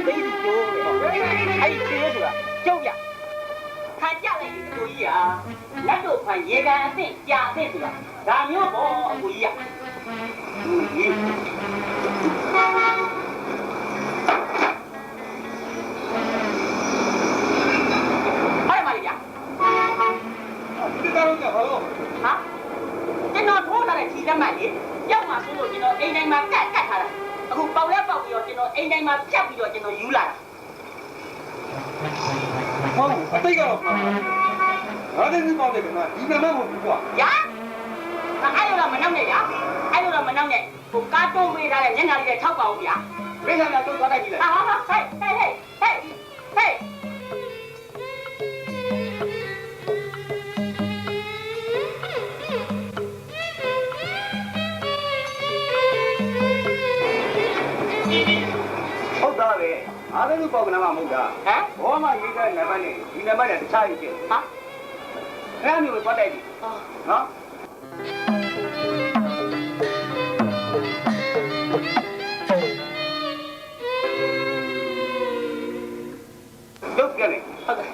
သိသူတို့အဲ့ဒီချင်းဆိုတာကျုပ်ရခံကြလိုက်ဒီကိုကြီးဟာလက်တို့ဖန်ရေကန်အသင့်ကြာအသင့်ဆိုတာဒါမျိုးပေါ့အကိုကြီးကအဲ့မှာလေဗျာဒီကတော့ဘာလို့ဟာကျွန်တော်ထိုးလာတဲ့ခြေလက်မှတ်လေရောက်မှဆိုလို့ကျွန်တော်အိမ်တိုင်းမှာကတ်ထားတာအခုပေါက်လဲပေါက်ပြီးတော့ကျွန်တော်အိမ်တိုင်းမှာဖြတ်ပြီးတော့ကျွန်တော်ယူလာတာဟုတ်အတိတ်ကတော့ငါလည်းဒီပေါက်တယ်ကဒီနမမဟုတ်ဘူးကွာညာအဲ့လိုတော့မနှောက်နဲ့ဗျာအဲ့လိုတော့မနှောက်နဲ့ဟိုကားတုံးပေးထားတဲ့မျက်နှာလေးနဲ့6ပါဦးဗျာဘယ်ဆောင်တော့သွားတိုက်ကြည့်လိုက်ဟာဟေးဟုတ်သားပဲအားလုံးပေါက်ကနမမဟုတ်တာဟမ်ဘောမရေးတဲ့နံပါတ်နဲ့ဒီနံပါတ်နဲ့တခြားရေးကျဟာအဲ့မျိုးသွားတိုက်ပြီနော်လုတ်ကြလေဟုတ်ကဲ့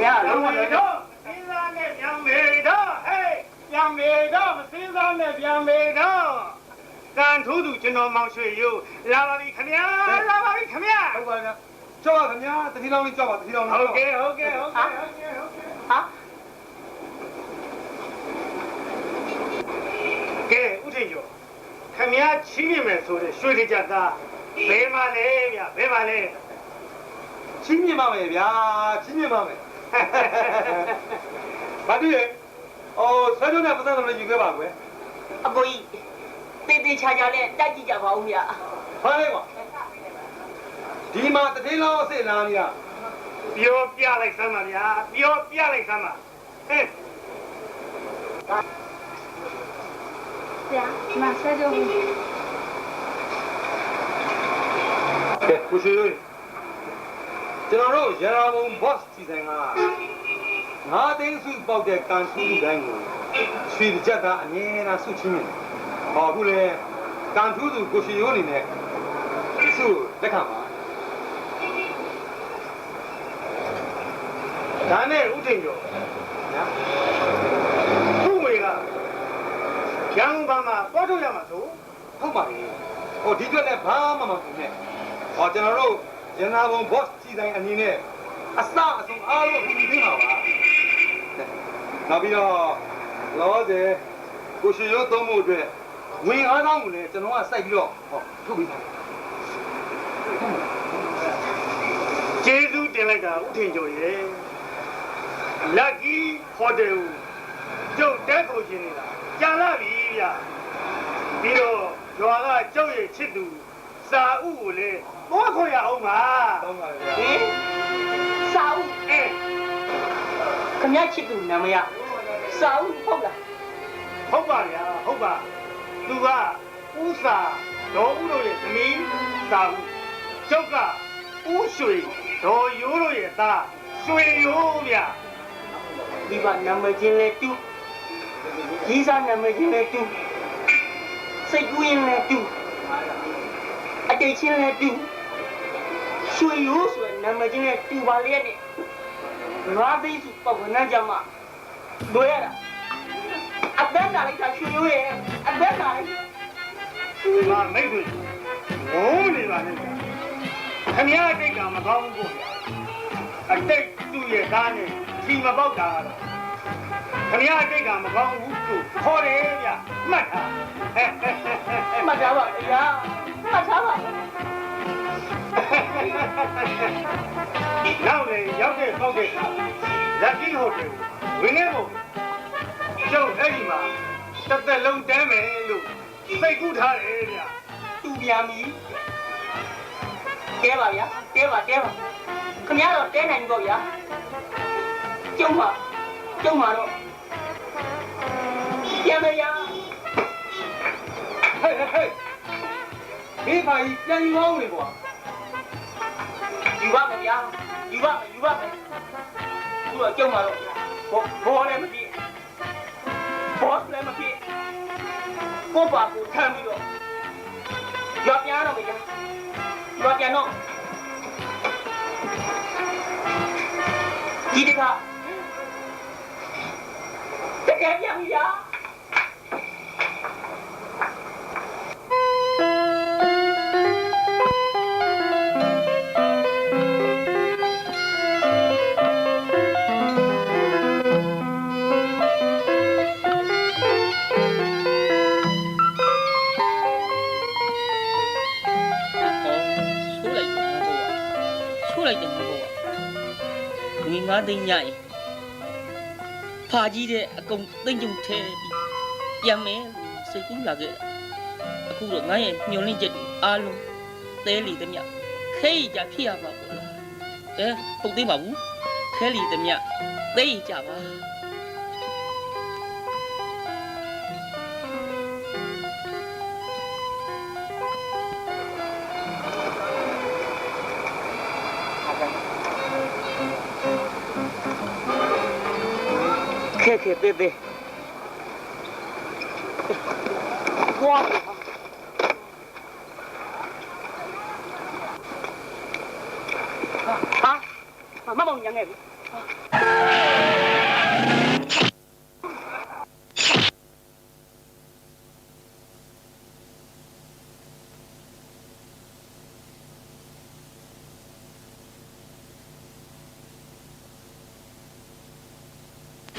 ညာလုံးဝတော့စဉ်းစားနဲ့ပြန်မေတော့ဟေးပြန်မေတော့မစဉ်းစားနဲ့ပြန်မေတော့ကန်ထိုးသူကျွန်တော်မောင်ရွှေရိုးလာပါပြီခင်ဗျာလာပါပြီခင်ဗျာဟုတ်ပါဗျာကြောက်ပါခင်ဗျာတတိလောင်းလေးကြောက်ပါတတိလောင်းလေးဟုတ်ကဲ့ဟုတ်ကဲ့ဟုတ်ကဲ့ဟာကဲဥထင်ကျော်ခင်ဗျာချီးမြှင့်မယ်ဆိုတဲ့ရွှေတကြသားဘယ်မှာလဲဗျာဘယ်မှာလဲချီးမြှင့်ပါမယ်ဗျာချီးမြှင့်ပါမယ်ဘာတူရဲ့အော်ဆွဲထုတ်တဲ့ပတ်သက်လို့ယူခဲ့ပါကွယ်အကိုကြီးတေးသေးချာချာနဲ့တိုက်ကြည့်ကြပါဦးဗျာဘာလဲကွာဒီမှာတတိလောင်းအစ်စ်လာနေရပြောပြလိုက်စမ်းပါဗျာပြောပြလိုက်စမ်းပါဟဲ့ဗျာမဆွဲကြဘူးကဲကိုရှိကျွန်တော်တို့ရရာဘုံ boss စီစဉ်ကငါးသိန်းစုပေါက်တဲ့ကန်ထူးလူတိုင်းကိုရွှေကြက်သားအငြင်းသားဆုချင်းနေဟောအခုလေကန်ထူးသူကိုရှိရိုးအနေနဲ့ဆုလက်ခံပါဒါနဲ့ဥထင်ကျော်ညာသူ့မေကရန်ကုန်မှာသွားထုတ်ရမှာဆိုဟုတ်ပါပြီဟိုဒီအတွက်လည်းဘာမှမဖြစ်နဲ့ဟောကျွန်တော်တို့ရနာဘုံ boss စီတိုင်းအနေနဲ့အစအဆုံးအားလုံးပြင်ပြပါနောက်ပြီးတော့လောဆယ်ကိုရှိရိုးသုံးမှုအတွက်ဝင်အားကောင်းကိုလည်းကျွန်တော်ကစိုက်ပြီးတော့ဟောထုတ်ပြီးပါကျေးဇူးတင်လိုက်တာဥထင်ကျော်ရဲ့Lucky Hotel ကျုပ်တက်ကိုရှင်နေတာကြာလာပြီဗျာပြီးတော့ရွာကကျုပ်ရဲ့ချစ်သူစာဥကိုလည်းသွားခေါ်ရအောင်ပါဟုတ်ပါဗျာဟင်စာဦးခင်ဗျားချစ်သူနာမည်စာဦးဟုတ်လားဟုတ်ပါဗျာဟုတ်ပါသူကဥစာဒေါ်ဦးတို့ရဲ့သမီးစာဦးကျုပ်ကဥရွှေဒေါ်ရိုးတို့ရဲ့သားရွှေရိုးဗျာဒီမှာနာမည်ချင်းလဲတူကြီးစားနာမည်ချင်းလဲတူစိတ်ကူးရင်လဲတူအတိတ်ချင်းလဲတူရွှေရိုးဆိုတဲ့နာမည်ချင်းလဲတူပါလေနဲ့ငါသိစုပေါ့ကနန်းကြမှာတွေ့ရတာအသက်လာလိုက်တာရွှေရိုးရဲ့အသက်လာလိုက်ငါမိတ်တွေဝုန်းနေပါနဲ့ခင်ဗျားအတိတ်ကမကောင်းဘူးဗျာအတိတ်သူ့ရဲ့ကားနဲ့ဒီမပေါက်တာတော့ခင်ဗျားအတိတ်ကမကောင်းဘူးလို့ခေါ်တယ်ဗျာမှတ်ထားမှတ်ထားပါဗျာမှတ်ထားပါနောက်လေရောက်တဲ့ပေါက်တဲ့လက်ကြီးဟိုတယ်ဝင်နေဖို့ကျုပ်အဲ့ဒီမှာတစ်သက်လုံးတန်းမယ်လို့စိတ်ကူးထားတယ်ဗျာတူပြန်ပြီတဲပါဗျာတဲပါခင်ဗျားတော့တဲနိုင်ပေါ့ဗျာကျုံမှာတော့ပြန်မရဟဲ့ဘေးပါကြီးပြန်ယူအောင်လေကွာယူပါမယ်ဗျာယူပါမယ်ခုတော့ကျုံမှာတော့ဘောလည်းမဖြစ်ဘောလည်းမဖြစ်ကိုပါကိုထမ်းပြီးတော့ရွာပြန်တော့ဗျာရွာပြန်တော့ ဒီတခါတကယ်ပြန်ပြီဗျာငါသိညရင်ဖာကြီးတဲ့အကုန်သိမ့်ကြုံထဲပြီးပြန်မယ်စိတ်ကူးလာခဲ့အခုတော့ငါရဲ့ညှို့လင့်ချက်တွေအားလုံးသဲလီသမျှခဲရီကြဖြစ်ရပါပေါ့လားပုတ်သေးပါဘူးခဲလီသမျှသဲရီကြပါခဲပေးပေးဝါဟာမမောင်ညံခဲ့ပြီ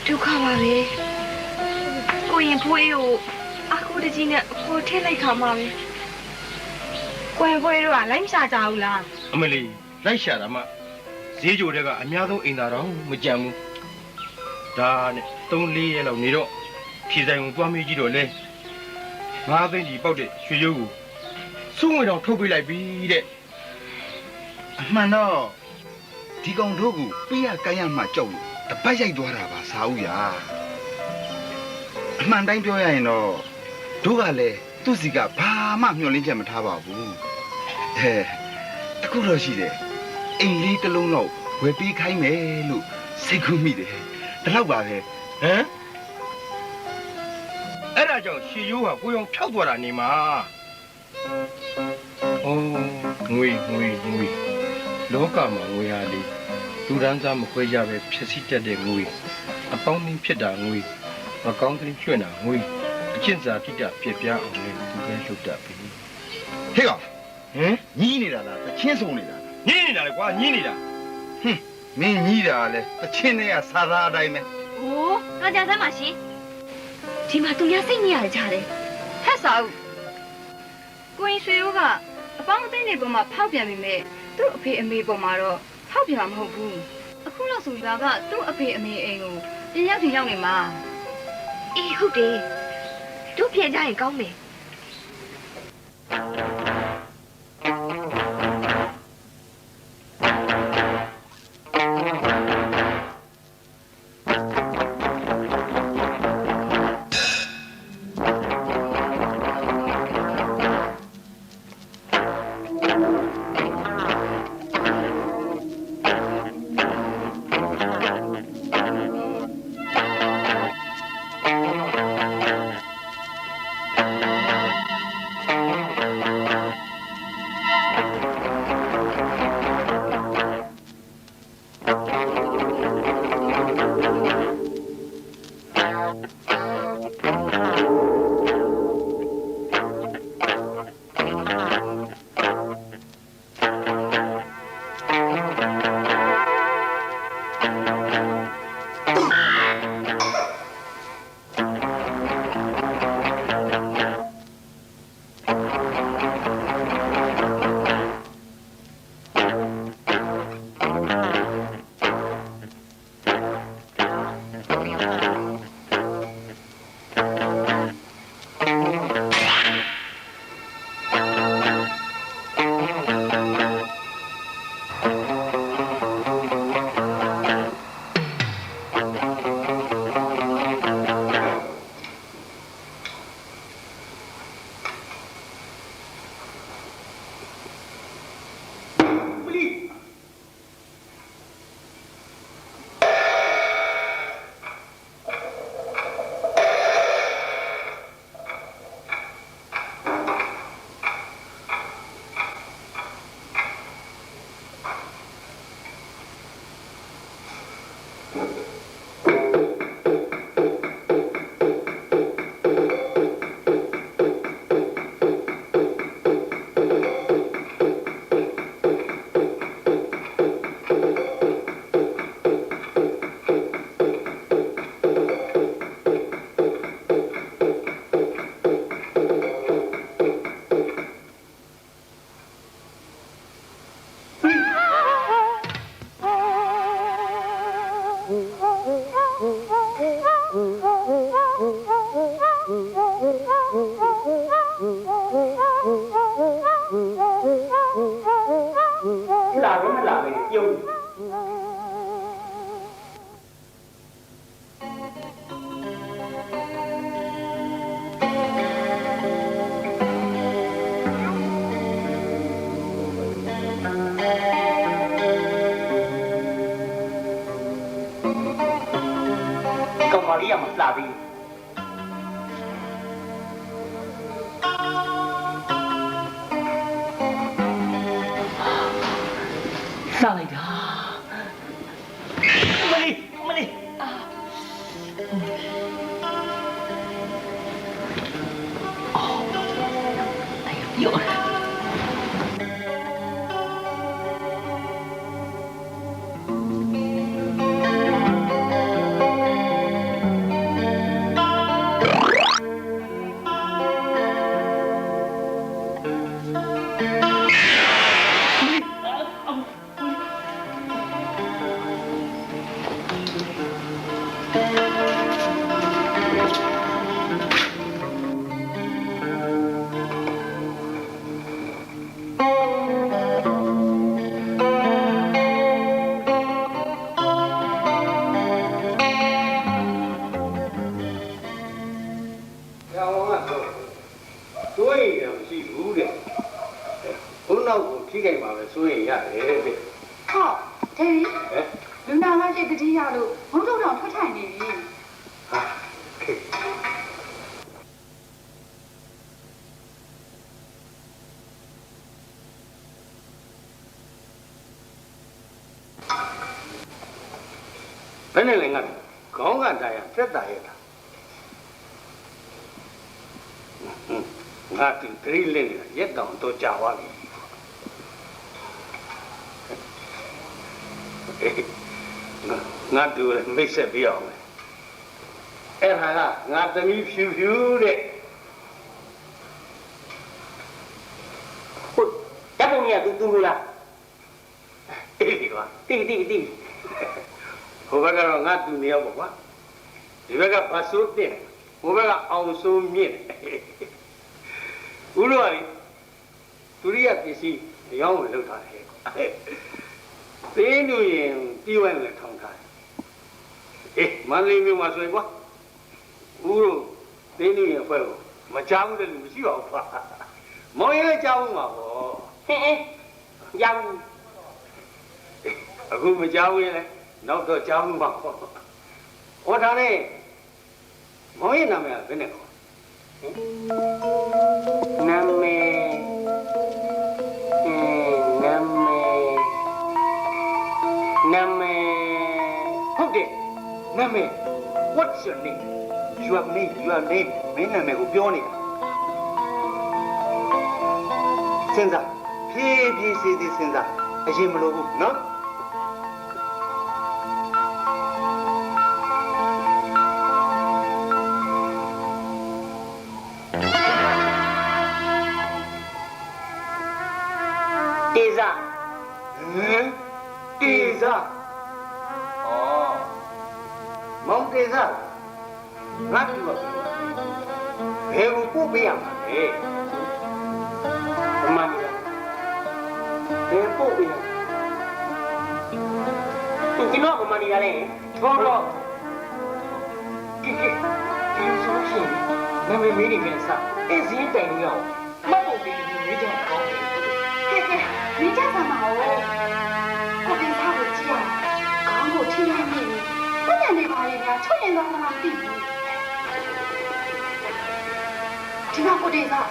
ဒုက္ခပါပဲကိုရင်ဖွေးကိုအခုတကြီးနဲ့ကိုထည့်လိုက်ခါမှာပဲကိုရင်ဖွေးတို့ကလိုက်မရှာကြဘူးလားအမလီလိုက်ရှာတာမှဈေးကြိုတဲ့ကအများဆုံးအိမ်သာတော့မကြံဘူးဒါနဲ့3-4ရက်လောက်နေတော့ဖြေဆိုင်ကိုသွားမေးကြည့်တော့လဲ9သိန်းကြီးပေါက်တဲ့ရွှေရိုးကိုစုငွေတောင်ထုတ်ပေးလိုက်ပြီတဲ့အမှန်တော့ဒီကောင်တို့ကိုပေးရကိုင်းရမှကြောက်လို့တပတ်ရိုက်သွားတာပါစာဦးရအမှန်တိုင်းပြောရရင်တော့တို့ကလည်းသူ့စီကဘာမှမျှော်လင့်ချက်မထားပါဘူးတခုတော့ရှိတယ်အိမ်လေးတစ်လုံးတော့ဝယ်ပေးခိုင်းမယ်လို့စိတ်ကူးမိတယ်ဒါတော့ပါပဲအဲ့ဒါကြောင့်ရှီယိုးကကိုရုံဖြောက်သွားတာနေမှာငွေလောကမှာငွေဟာလေလူဒန်းစားမခွဲကြပဲဖြစ်စီတတ်တဲ့ငွေအပေါင်းအသင်းဖြစ်တာငွေမကောင်းတဲ့ချွတ်တာငွေအကျင့်စာတိတပြပြအောင်လေသူပဲလှုပ်တတ်ပြီဟေ့ကောင်ညီးနေတာလားတချင်းစုံနေတာညီးနေတာလေကွာညီးနေတာမင်းညီးတာလေတချင်းနဲ့ကစာသားအတိုင်းပဲဟိုတော့ကြစမ်းပါရှင်ဒီမှာသူများစိတ်ညစ်ရကြတယ်ဟဲ့ဆောက်ကိုရင်ရွှေရိုးကအပေါင်းအသင်းတွေပေါ်မှာဖောက်ပြန်ပြီမဲ့သူ့အဖေအမေပေါ်မှာတော့ဖောက်ပြန်မှာမဟုတ်ဘူးအခုတော့ဆိုရွာကသူ့အဖေအမေအိမ်ကိုပြန်ရောက်နေမှာအေးဟုတ်တယ်တို့ပြန်ကြရင်ကောင်းမယ် ဘယ်နဲ့လဲငါခေါင်းကတရားတက်တာရဲ့လားငါဒီဂရိလေးရက်တောင်တော့ကြာသွားပြီငါတူမိတ်ဆက်ပြအောင်မယ်အဲ့ဟာကငါသမီးဖြူဖြူတဲ့ဟုတ်တပ်ပုံကြီးကသူလို့လားအေးဒီကွာတိဟိုဘက်ကတော့ငါတူနေရောပေါ့ကွာဒီဘက်ကဘာစိုးတင်ဟိုဘက်ကအောင်စိုးမြင့်ဦးလို့ကသူရိယပစ္စည်းရောင်းဝင်လောက်ထားတယ်သေးလူရင်ပြီးဝဲလည်းထောင်းထားတယ်မန္တလေးမြို့မှာဆိုရင်ကွာဦးတို့သေးလူရင်ဖွဲ့ကိုမကြောက်တဲ့လူမရှိပါဘူးကွာမောင်ရဲကြောက်မှာပေါ့ဟင်းရောက်အခုမကြောက်ရင်လည်းနောက်တော့ကြောက်မှာပေါ့ဟောထားနဲ့မောင်ရဲ့နာမည်ကဘယ်နဲ့ခေါ်နာမည်ဟုတ်တယ်နာမည် What's your name your name မင်းနာမည်ကိုပြောနေတာစဉ်းစားဖြည်းဖြည်းစဉ်းစားအရင်မလို့ဘူးနော်တေဇာမောင်တေဇာငါ့ပြောဘယ်ကိုပို့ပေးရမှာလဲအမှန်ဘယ်ပို့ပေးရကျွန်တော်ကမနီရလဲထောတော့ကဲဆိုရှင်နာမည်မေးနေမယ်စအဲ့စင်းတိုင်လို့ရအောင်မဟုတ်ဘူးဒီမေးကြကောင်းတယ်ကဲမိကြပါမအောင်ကိုတင်စားကိုကြည့်အောင်ခေါင်းကိုထိရနေတယ်ဘယ်နဲ့နေပါလဲများချွတ်ရင်တော့မသိဘူးဒီမှာကိုတင်စား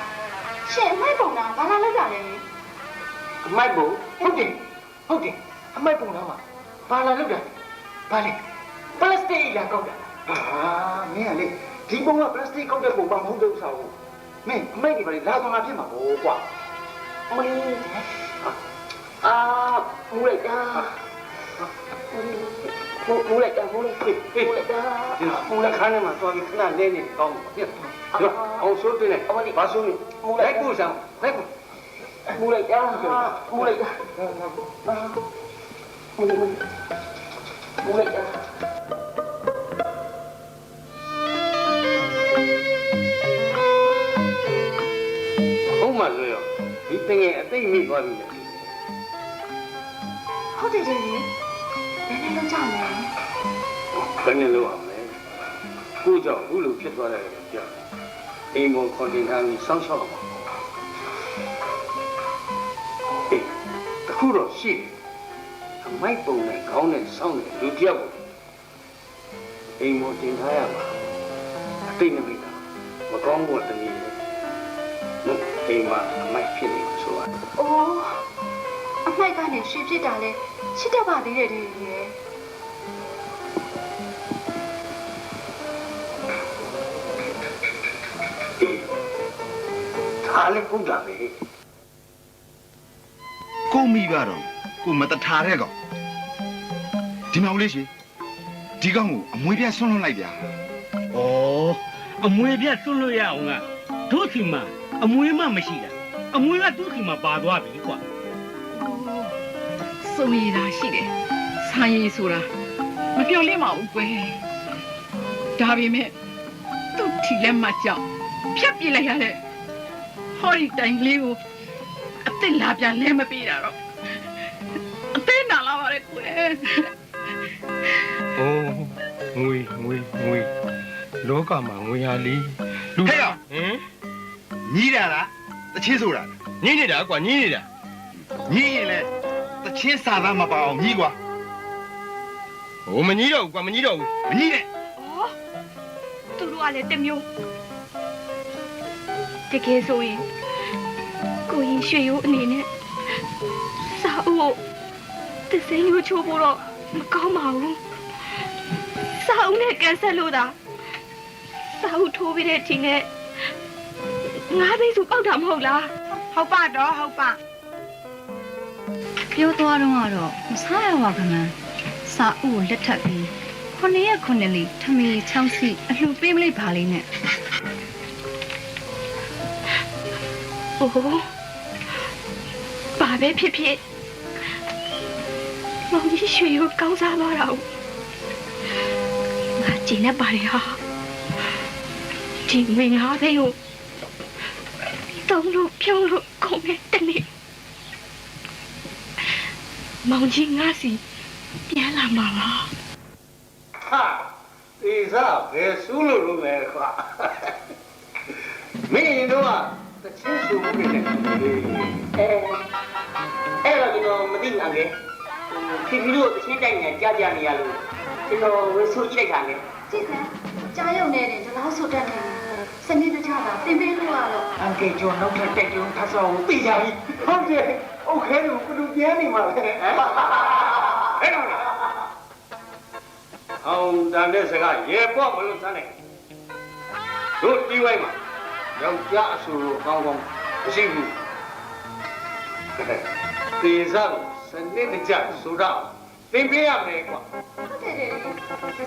ရှင်အမိုက်ပုံကဘာလာလောက်ရလဲအမိုက်ပုံဟုတ်တယ်အမိုက်ပုံကမှာဘာလာလောက်တာဘာလဲ ပလတ်စတစ်လာကောက်တာ ဟာမင်းကလေဒီပုံကပလတ်စတစ်ကောက်တဲ့ပုံမှမဟုတ်တဲ့ဥစ္စာကိုမင်းအမိတ်ဒီပါလေလာသွားတာဖြစ်မှာပေါ့ကွာ မင်းအာမူလိုက်တာမူလိုက်တာမူလိုက် ဟေးဟေး မူလိုက်တာ ဒီပုံလက်ခန်းထဲမှာသွားပြီးခဏလဲနေကောင်းပါပြတ်အောင်ဆိုးတယ်ဘာဆိုးနေလိုက်ကိုစမ်းလိုက်ကို မူလိုက်တာမူလိုက်တာမူလိုက်တာ ဟုတ်မှလွယ်ရောဒီတငယ်အသိမိသွားပြီလေ ဟုတ်တယ်လေနည်းနည်းလုံးကြမယ် ဘယ်နဲ့လုပ်အောင်လဲကိုကြောင့်အခုလိုဖြစ်သွားတယ်ကြာအိမ်ပေါ်ခေါ်တင်ထားပြီးစောင့်ရှောက်အောင်အေးတခုတော့ရှိတယ်အမိုက်ပုံနဲ့ခေါင်းနဲ့စောင့်နေလူတယောက်ကိုအိမ်ပေါ်တင်ထားရမှာအသိနမိတ်မကောင်းဘူးတနည်းလို့အိမ်မှာအမိုက်ဖြစ်နေမှာဆိုတော့ အိုးအမိုက်ကနေရွှေဖြစ်တာလဲချစ်တတ်ပါသေးတယ်ဒီရဲ့ ဒါလည်းဟုတ်တာပဲ ကိုမိကတော့ကိုမတထားတဲ့ကောင်ဒီမောင်လေးရှင်ဒီကောင်ကိုအမွေပြဆွန့်လွတ်လိုက်ဗျာ ။ဩအမွေပြတ်သွတ်လို့ရအောင်ကတို့စီမှာအမွေမှမရှိတာ။အမွေကသူ့စီမှာပါသွားပြီကွာ စုံရည်တာရှိတယ်။ဆိုင်ရည်ဆိုတာမပြောလင်းပါဘူးကွယ်။ဒါပေမဲ့သူ့ထီလက်မှကြောက်ဖြတ်ပြလိုက်ရတဲ့ဟောဒီတိုင်လေးကိုအစ်စ်လာပြန်လဲမပေးတာတော့အသေးနာလာပါလေကွယ် ။အိုးငွေလောကမှာငွေဟာလီလူ ဟဲ့ရ ဟင် ညီးတာလားတချင်းဆိုတာ ညင်းနေတာကွာညင်းနေတာ ညီးရင်လဲတချင်းစာသားမပါအောင်ညီးကွာ ဟိုမညင်းတော့ဘူးကွာမညင်းတော့ဘူး မညီးနဲ့ သူတို့ကလည်းတစ်မျိုးတကယ်ဆိုရင်ကိုရင်ရွှေရိုးအနေနဲ့စာအုပ်တစိမ်းရိုးချိုးဖို့တော့မကောင်းပါဘူးစာအုပ်နဲ့ကန်ဆက်လို့သာစာအုပ်ထိုးပြီးတဲ့အချိန်နဲ့ငါးသိန်းစုပောက်တာမဟုတ်လား ဟုတ်ပါတော့ဟုတ်ပါ ပြောသွားတော့ကတော့မစားရပါကမှန်းစာအုပ်ကိုလက်ထပ်ပြီး9ရက်9လေးထမီ6စီအလှပေးမလိုက်ပါလိမ့်နဲ့โอ้ဘာပဲဖြစ်ဖြစ်မောင်ကြီးရွှေကိုကောင်းစားသွားတာငါကျင်နေပါလေဟာဒီမင်းငါပဲကိုတုံးလို့ဖြုံးလို့ကုန်တဲ့တနေ့မောင်ကြီးငါစီပြန်လာမှာပါ ဟာဒီစားဘယ်ဆူးလို့လို့လဲကွာမင်းရင်တော့တချင်းဆူမှုနေတယ် အဲ့တော့ကျွန်တော်မသိဘူးအငယ်ခင်ဗျတို့တချင်းတိုက်နေကြကြနေရလို့ကျွန်တော်ဝယ်ဆိုကြည့်လိုက်တာလေ ကြည့်စမ်းကြားရုံနဲ့ဒီလောက်ဆိုတတ်နေစနစ်တကျတာတင်ပေးလို့ရတော့ အငယ်ကျွန်တော်နောက်ထပ်တိုက်ကြုံထပ်ဆောင်သိကြပြီ ဟုတ်တယ်โอเคလို့ဘယ်လိုပြန်နေမှာလဲဟဲ့နော်အောင်တန်တဲ့စကားရေပေါ့မလို့စမ်းနိုင်တို့တီးဝိုင်းမှာယောက်ျားအဆူလို့ကောင်းကောင်းမရှိဘူးတေစားစနစ်တကျဆိုတော့သင်ပေးရမယ်ကွာ ဟုတ်တယ်တယ်ဒါ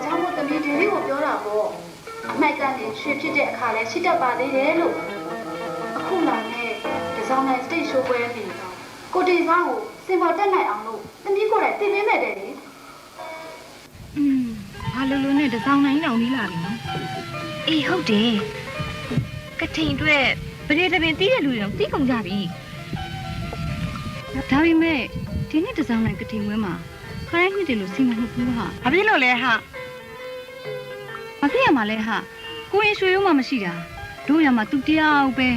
ကြောင့်မို့တမီးဒီလေးကိုပြောတာပေါ့အမိုက်ကနေရွှေဖြစ်တဲ့အခါလဲရှိတတ်ပါသေးတယ်လို့အခုလာနဲ့ဒီဆောင်နိုင်စတိတ်ရှိုးပွဲပြီးတော့ကိုတီစားကိုစင်ပေါ်တက်နိုင်အောင်လို့တမီးကိုယ်တိုင်တင်ပေးမယ်တဲ့လေဘာလို့လို့နဲ့ဒီဆောင်နိုင်တောင်နီးလာပြီနော်အေးဟုတ်တယ်ကထိန်အတွက်ဗရေတပင်တီးတဲ့လူတွေတော့တီးကုန်ကြပြီဒါပေမဲ့ဒီနေ့ဒီဆောင်နိုင်ကထိန်ဝဲမှာခရိုင်းနှစ်တယ်လို့စီမံမှုဘူးဟာ ဘာဖြစ်လို့လဲဟာ ။မဖြစ်ရမှာလဲဟာကိုရင်ရွှေရုံးမှမရှိတာတို့ရမှာသူတယောက်ပဲ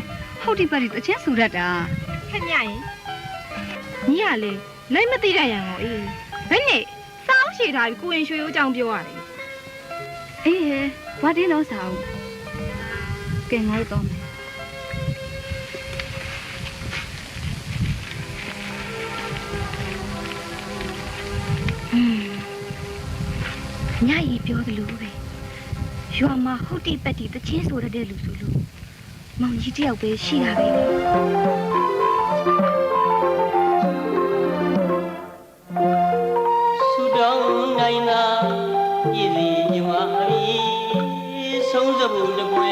ဟုတ်ဒီပတ်ဒီတချင်းဆူတတ်တာ ခက်ညရင်ညီကလေလိုက်မသိတတ်ရံကိုအေးဘယ်နဲ့စောင်းရှည်ထားပြီးကိုရင်ရွှေရိုးကြောင်ပြောရတယ် အေးဟဲ့ဘာတင်းတော့စာအုပ်ကဲငါတို့တော့မယ် ညရီပြောသလိုပဲရွာမှာဟုတ်တိပတ်တိတချင်းဆိုရတဲ့လူဆိုလို့မောင်ကြီးတယောက်ပဲရှိတာပဲဆူတောင်းနိုင်တာရည်စီညီမဆုံးစဘူးတပွဲ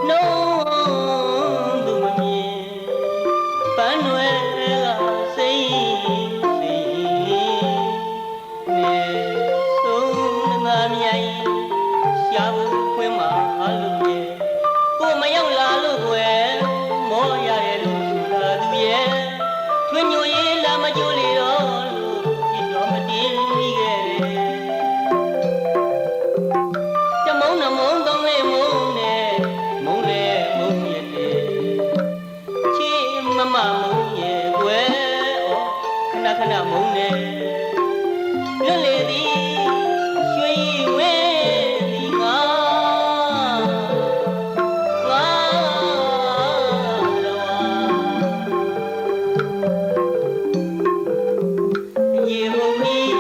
လုံးသူမမြင်ပန်းွယ်ကစိတ်စိတ်နေဆုံးငါမြိုင်ရှာဘူးခွင်းမှာလို့ရဲ့ကိုမရောက်လာလို့ွယ်မောရရဲ့လို့ဆိုတာသူရဲ့ထွင်ညိုရေးလာမကြိုးလေတော့လို့ပြတော်မတင်မိခဲ့တယ်တမုံနမုံကောင်းလေးမုံနဲ့မုံလေမုံရဲ့ချီမမမုံရဲ့ွယ်ဩခဏခဏမုံနဲ့လွတ်လေသည်ရွှေဝဲသည်ငါရေဟုန်ကြီး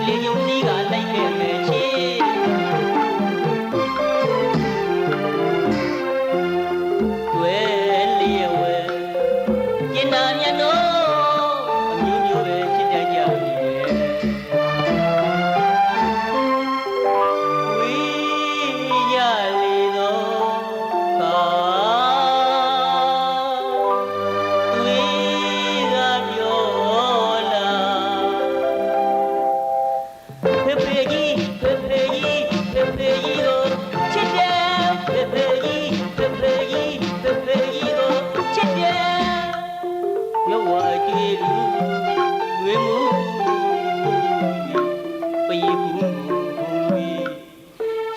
လေယုံကြီးကလိုက်ခဲ့မယ်ချေတွေ့လျက်ဝဲကျင်နာမြတ်တော့အမျိုးမျိုးပဲချစ်တတ်ကြပြီဝီရလေတော့ခါဝီကပြောလာဖေဖေကြီးဖေဖေကြီးဖေဖေကြီးကိုချစ်တယ်ဖေဖေကြီးဖေဖေကြီးဖေဖေကြီးကိုချစ်တယ်ရွာဝကြည်လူဝေမှုပြေဘူး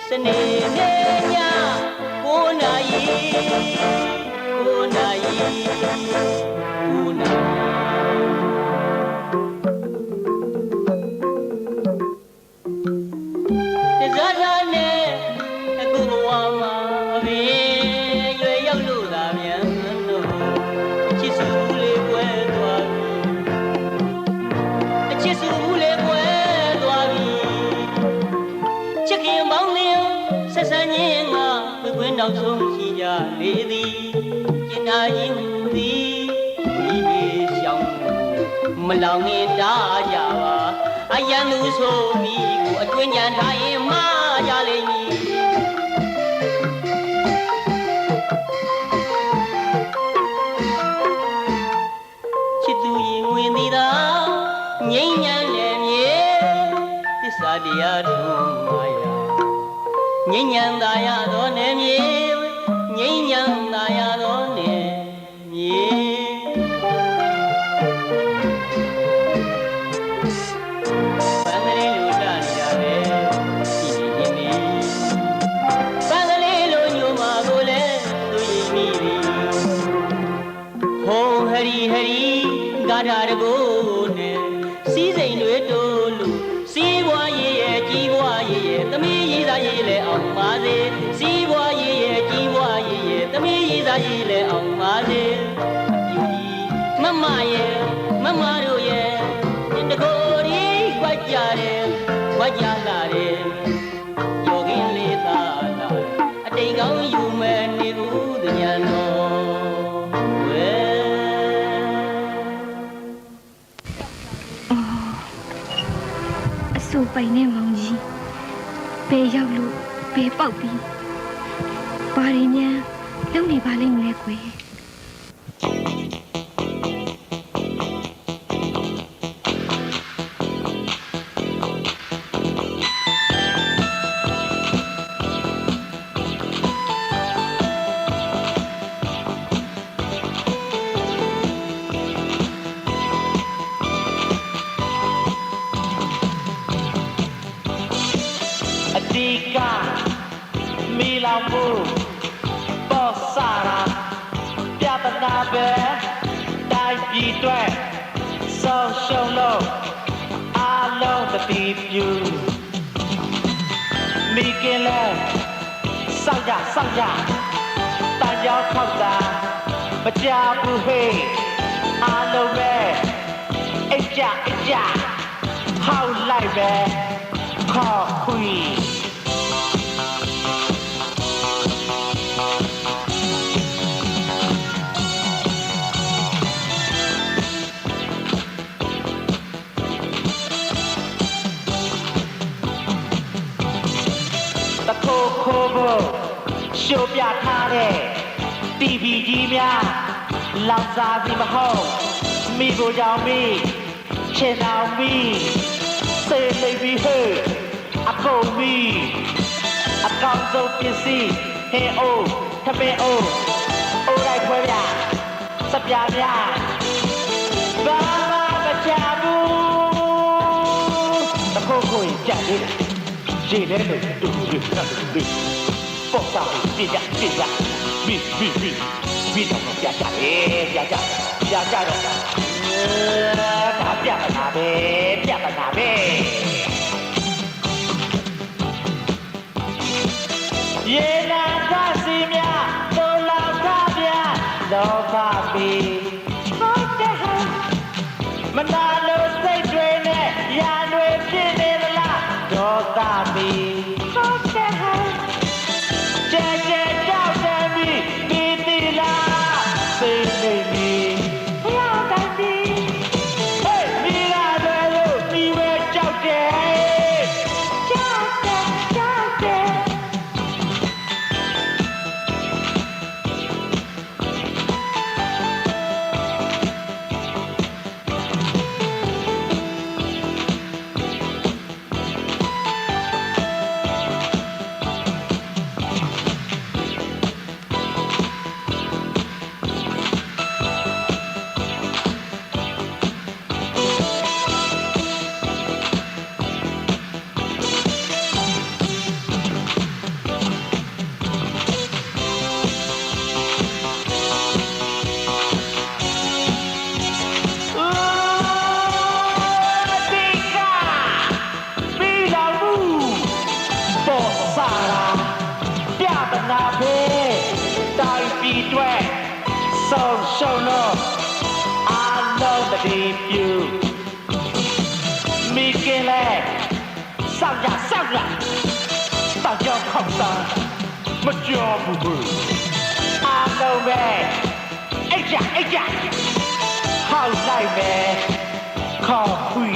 စနေနေ့ည9 နာရီ9 နာရီ9 နာရီတစားထားနဲ့အခုဘဝမှာဘယ်ရွယ်ရောက်လို့သာမြန်လို့ချစ်စုလေးကွဲသွားပြီအချစ်စုလေးကွဲသွားပြီချစ်ခင်ပေါင်းလျင်ဆက်ဆံခြင်းကခွင့်နောက်ဆုံးရှိကြလေသည်ကျင်နာရင်သည်မိမိရှောင်းမလောင်နေတာကြပါအယံသူဆိုပြီးကိုအတွင်းညံထားရင်မှားကြလိမ့်မည်ချစ်သူရင်ဝင်သည်သာငြိမ်းချမ်းတဲ့မြေသစ္စာတရားတော်မာယာငြိမ်းချမ်းသာရသောနေမြေငြိမ်းချမ်းသာရသောနေမြေပန်းကလေးလိုလာနေတာပဲရှိနေနေပန်းကလေးလိုညိုမှာကိုလည်းသူရင်မိပြီဟောဟရီဟရီဂါထာတကိုနဲ့စီးစိမ်တွေတိုးလို့စီးပွားရေးရဲ့ကြီးပွားရေးရဲ့သမီးရေးသားရေးလဲအောင်ပါစေစီးပွားရေးရဲ့ကြီးပွားရေးရဲ့သမီးရေးသားရေးလဲအောင်ပါစေယူကြီးမမရဲ့မမတို့ရဲ့တကိုယ်ဒီကြွကြတယ်ကြွကြလာတယ်ယောဂင်းလေးသာလာအတိတ်ကောင်းယူမယ်နေဦးတညံတော်ဝဲအဆိုပိုင်နဲ့မောင်ကြီးဘယ်ရောက်လို့ဘယ်ပေါက်ပြီးဘာရင်းများလုံနေပါလိမ့်မလဲကွယ်အတိကမီလောင်မှုပေါ်စားတာပြဿနာပဲတိုင်းပြည်အတွက်ဆုံးရှုံးလို့အားလုံးတတိပြုမိခင်လဲစောင့်ကြတန်ကြောင်းခောက်တာမကြဘူးဟေးအားလုံးပဲအိတ်ကြဟောက်လိုက်ပဲခ Queen. The Coco show ya tare TV ကြီးများလောက်စားစီမဟုတ်မိကိုကြောင့်မိချင်အောင်မိစေလိမ့်ပြီးဟဲ့အကုန်မိအကောင်ဆုံးပစ္စည်းဟဲအိုးထမင်းအိုးအိုးလိုက်ခွဲပြစပြပြဘာမှမချဘူးတခုခုကြက်လေးရေလဲလို့တူတူနဲ့တူပေါ့တာပြကြမိတော့ပြကြလေပြကြတော့ဒါပြပနာပဲရေနာကစီမြတော်လောကပြလောကပီဟုတ်တယ်မနာလို့စိတ်တွေနဲ့ရာတွေဖြစ်နေသလားဒေါသပီဟုတ်တယ်ကြဲကြောက်တယ်မိတီလာစေနေပြီဘုရားတိုင်းပြီဟဲ့မိလာတယ်လို့ဒီပဲကြောက်တယ်မကြောက်ဘူးအားလုံးပဲအိတ်ကြဟောက်လိုက်မယ်ခေါ်ခွေ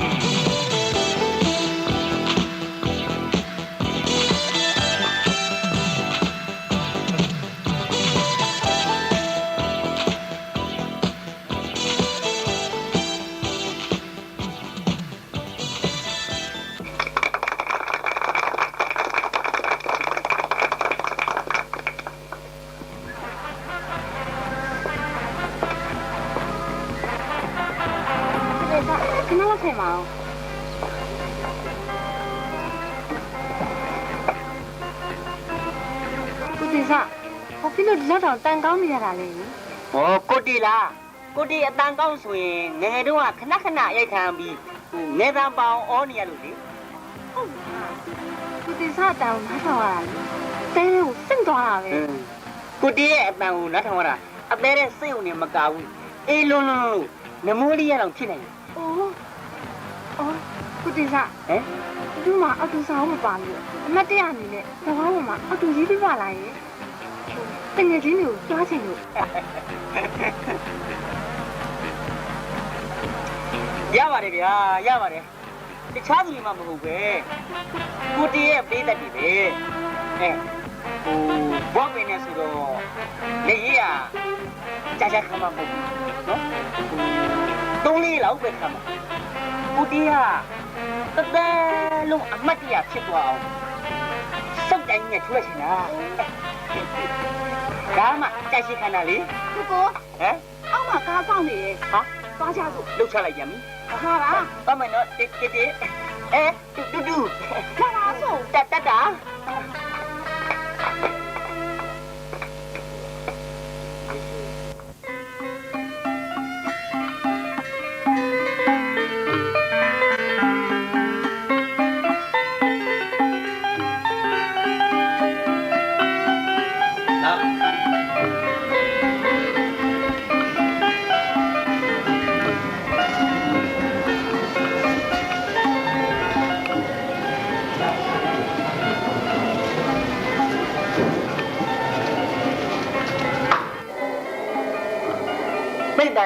လက်တော်တန်ကောင်းနေရတာလေဟောကိုတီလားကိုတီအတန်ကောင်းဆိုရင်ငယ်တုန်းကခဏရိုက်ခံပြီးငယ်တန်းပေါအောင်နေရလို့လေဟုတ်လားကိုတီစားတောင်းနားထောင်ရတာလေတဲကိုစင့်သွားတာပဲကိုတီရဲ့အတန်ကိုနားထောင်ရတာအသေးတဲ့စိတ်ုံနေမကဘူးအေးလုံးလို့နမိုးလေးရအောင်ဖြစ်နေတယ်အော်ကိုတီစားဟမ်ဒီမှာအတူစားမပါလို့အမတ်တရအနေနဲ့သဘောပေါ်မှာအတူရေးပြပါလားရဲ့တကယ်ချင်းကိုကြားချင်လို့ရပါတယ်ဗျာရပါတယ်တခြားသူတွေမှမဟုတ်ပဲကိုတီရဲ့ပေးတတ်တယ်ပဲဘောပင်နေဆိုတော့လေရကြာခါမှမဟုတ်ဘူးနော်တုံးလေးလောက်ပဲခါမှကိုတီကတသက်လုံးအမတ်တရဖြစ်သွားအောင်စောက်တိုင်းနဲ့ထူလိုက်ချင်တာဒါမှတိုက်ရှိခန္ဓာလေကိုဟမ်အောက်မှာကားပေါက်နေရဲ့ဟာသွားကြစို့လှုပ်ချလိုက်ကြပြီဟာလားဘာမနော်တစ်တူလာလာစို့တက်တာ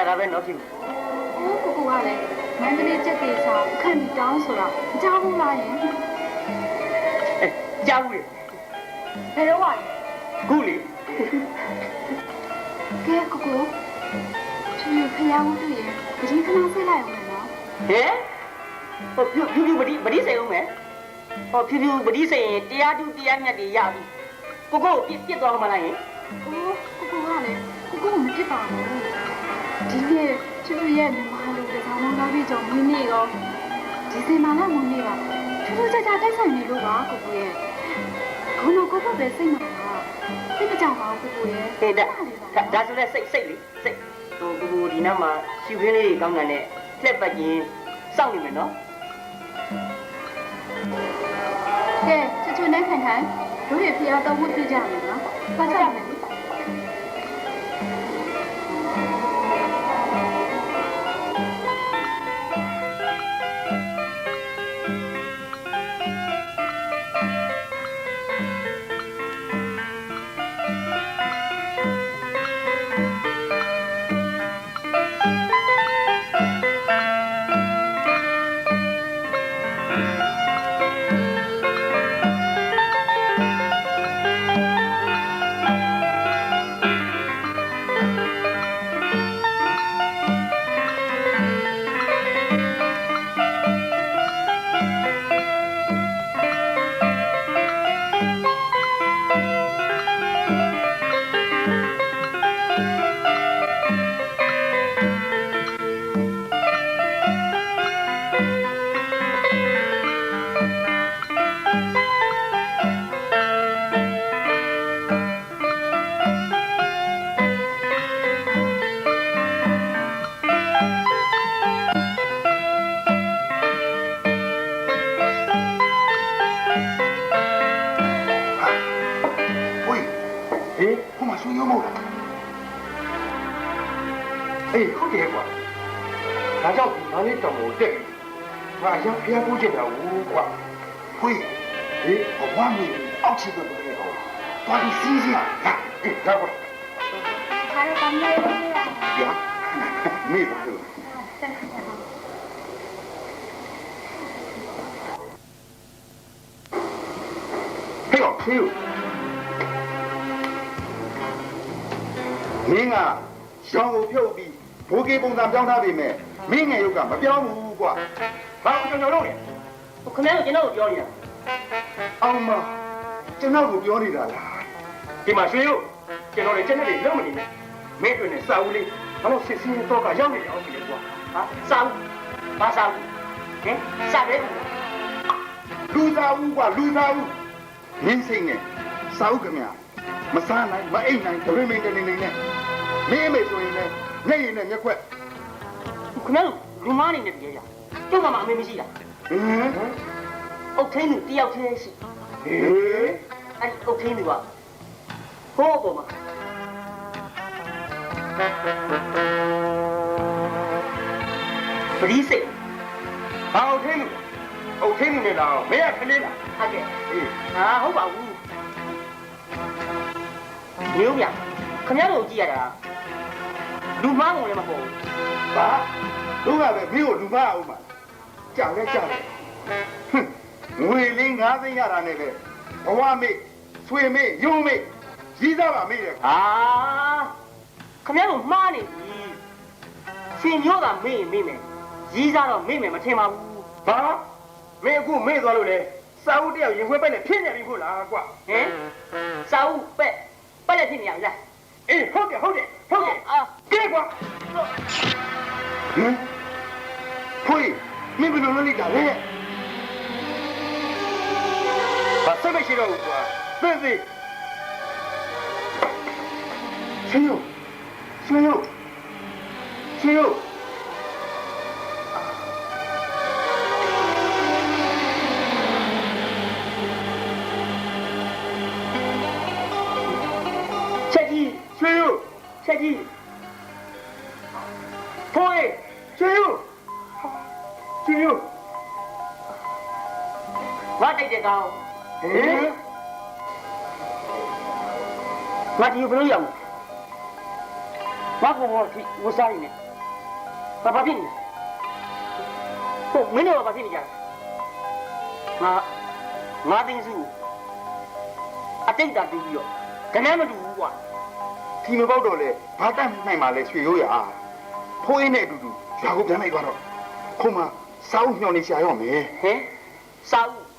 တာပဲနော်ဖြစ် ကိုကလည်းမန္တလေးချက်သေးစားအခန့်တောင်းဆိုတာကြားဘူးလားယင် ကြားဘူးလေ ဘယ်တော့ဝါလဲ ခုလေ ကဲကိုသူဖျားဦးသူရဲ့ပတိခဏဆက်လိုက်အောင်နော် ဟဲ့ဟိုဖြူပတိစိန်အောင်မယ်ဟောဖြူပတိစိန်ရင်တရားတူတရားမြတ်တွေရပြီကိုကိုပြစ်သွားမှလားယင် ကိုကလည်းကိုမဖြစ်ပါဘူးဒီနေ့သူရဲ့မြန်မာလူကစားမောင်းကားပြီးကြောင့်မင်းနေရောဒီစင်မာလာမင်းနေပါသူကြတိုက်ဆိုင်နေလို့ပါကိုရဲ့ခုနကပဲစိတ်မှာစိတ်မကြောက်ပါဘူးကိုရဲ့ ဟေးဒါဆိုလဲစိတ်လေစိတ်ဟိုကိုဒီနားမှာရှူခင်းလေးကောင်းကန်နဲ့လှက်ပတ်ရင်စောင့်နေမယ်နော် ကဲချွနဲ့ခိုင်ခိုင်တို့ရဲ့ဖျားတော့ဝတ်ပြကြမယ်နော်ပတ်ကြမယ် အေးဟုတ်တယ်ကွာဒါကြောင့်ငါလေးတောင်ကိုတက်ပြီငါရောက်ဖျားပူးကျင်တာဘူးကွာခွေးဟေးဘဝမင်းအောက်ချစ်တဲ့ဘယ်ကောင်တော်ဒီစီးစီးဟာအေးဒါကွာ ခါရကမ်းလေးလေး 呀，没吧？嘿呦，嘿呦，မင်းကရှောင်းကိုဖြုတ်ပြီးဘိုးကေပုံစံပြောင်းထားပြီမဲ့မင်းငယ်ရုပ်ကမပြောင်းဘူးကွာဘာလို့ကျွန်တော်လုပ်လဲ ဟိုခင်ဗျားတို့ကျွန်တော်ကိုပြောနေတာ အောင်မကျွန်တော်ကိုပြောနေတာလားဒီမှာရွှေရုပ်ကျွန်တော်လည်းကျွန်တော်တွေလုံးမနေနဲ့မင်းတို့နဲ့စာဦးလေးဘာလို့စစ်စင်းတော့ကရောက်နေအောင်ပြီလေကွာ ဟာစာဦးဘာစာဦးဟင်စာတယ် လူသားဦးကွာလူသားဦးမင်းစိတ်နဲ့စာဦးခင်ဗျာမစားနိုင်မအိတ်နိုင်တပင်းမင်းနေနေနဲ့မင်းအမေဆိုရင်လည်းမျက်ရည်နဲ့မျက်ခွက် ခင်ဗျားတို့လူမားနေနေတကယ်ရကျုပ်မှအမေမရှိတာ ဟင် အုတ်ထင်းသူတယောက်တည်းရှိ ဟေး အဲ့အုတ်ထင်းသူကဟိုးပေါ်မှာပရိစိတ် ဘာအောင်ထင်းလို့အုတ်ထင်းနေလားမင်းကခလေးလား ဟုတ်ကဲ့ အေး ဟာဟုတ်ပါဘူးမျိုးဗျခင်ဗျားတို့ကြည့်ရတာလူမားကုန်လည်းမဟုတ်ဘူး ဘာတို့ကပဲမင်းကိုလူမအောင်ပါကြောက်လဲကြောက်တယ်ဟွန်းငွေလေး9သိန်းရတာနဲ့ပဲဘဝမေ့ဆွေမေ့ယုံမေ့ကြီးစားပါမေ့တယ် ဟာခင်ဗျားတို့မှားနေပြီရှင်မျိုးသာမေ့ရင်မေ့မယ်ရီးစားတော့မေ့မယ်မထင်ပါဘူး ဘာမင်းအခုမေ့သွားလို့လေစာအုပ်တယောက်ရင်ခွဲပက်နဲ့ဖြစ်နေပြီဟုတ်လားကွာ ဟင်စာအုပ်ပက်လက်ဖြစ်နေရပြီလား အေးဟုတ်တယ်ဟုတ်တယ်ဟုတ်တယ် အာ ကဲကွာဟင်ဖွေးမင်းဘယ်လိုလုပ်လိုက်တာလဲဘာစမရှိတော့ဘူးကွာသိသိရှင်ယောရှင်ယောရှင်ယော ချက်ကြီး ရှင်ယော ချက်ကြီး ဖွေးရှင်ယောရှင်ယော ငါတိုက်တဲ့ကောင် ဟင် ငါဒီဘယ်လိုရအောင်ငါဘောဘောဒီဝစားရည်နဲ့ ဘာဖြစ်နေဟုတ်မင်းတို့ဘာဖြစ်နေကြလဲငါသိန်းစုအတိတ်တာတူပြီးတော့ခဏမတူဘူးကွာ ထီမပေါက်တော့လေဘာတတ်နိုင်မှာလဲရွှေရိုးရဖိုးရင်းနဲ့အတူတူရွာကိုပြန်လိုက်သွားတော့ခုမှစောင်းညှော်နေရှာရောမယ် ဟင်စာအုပ်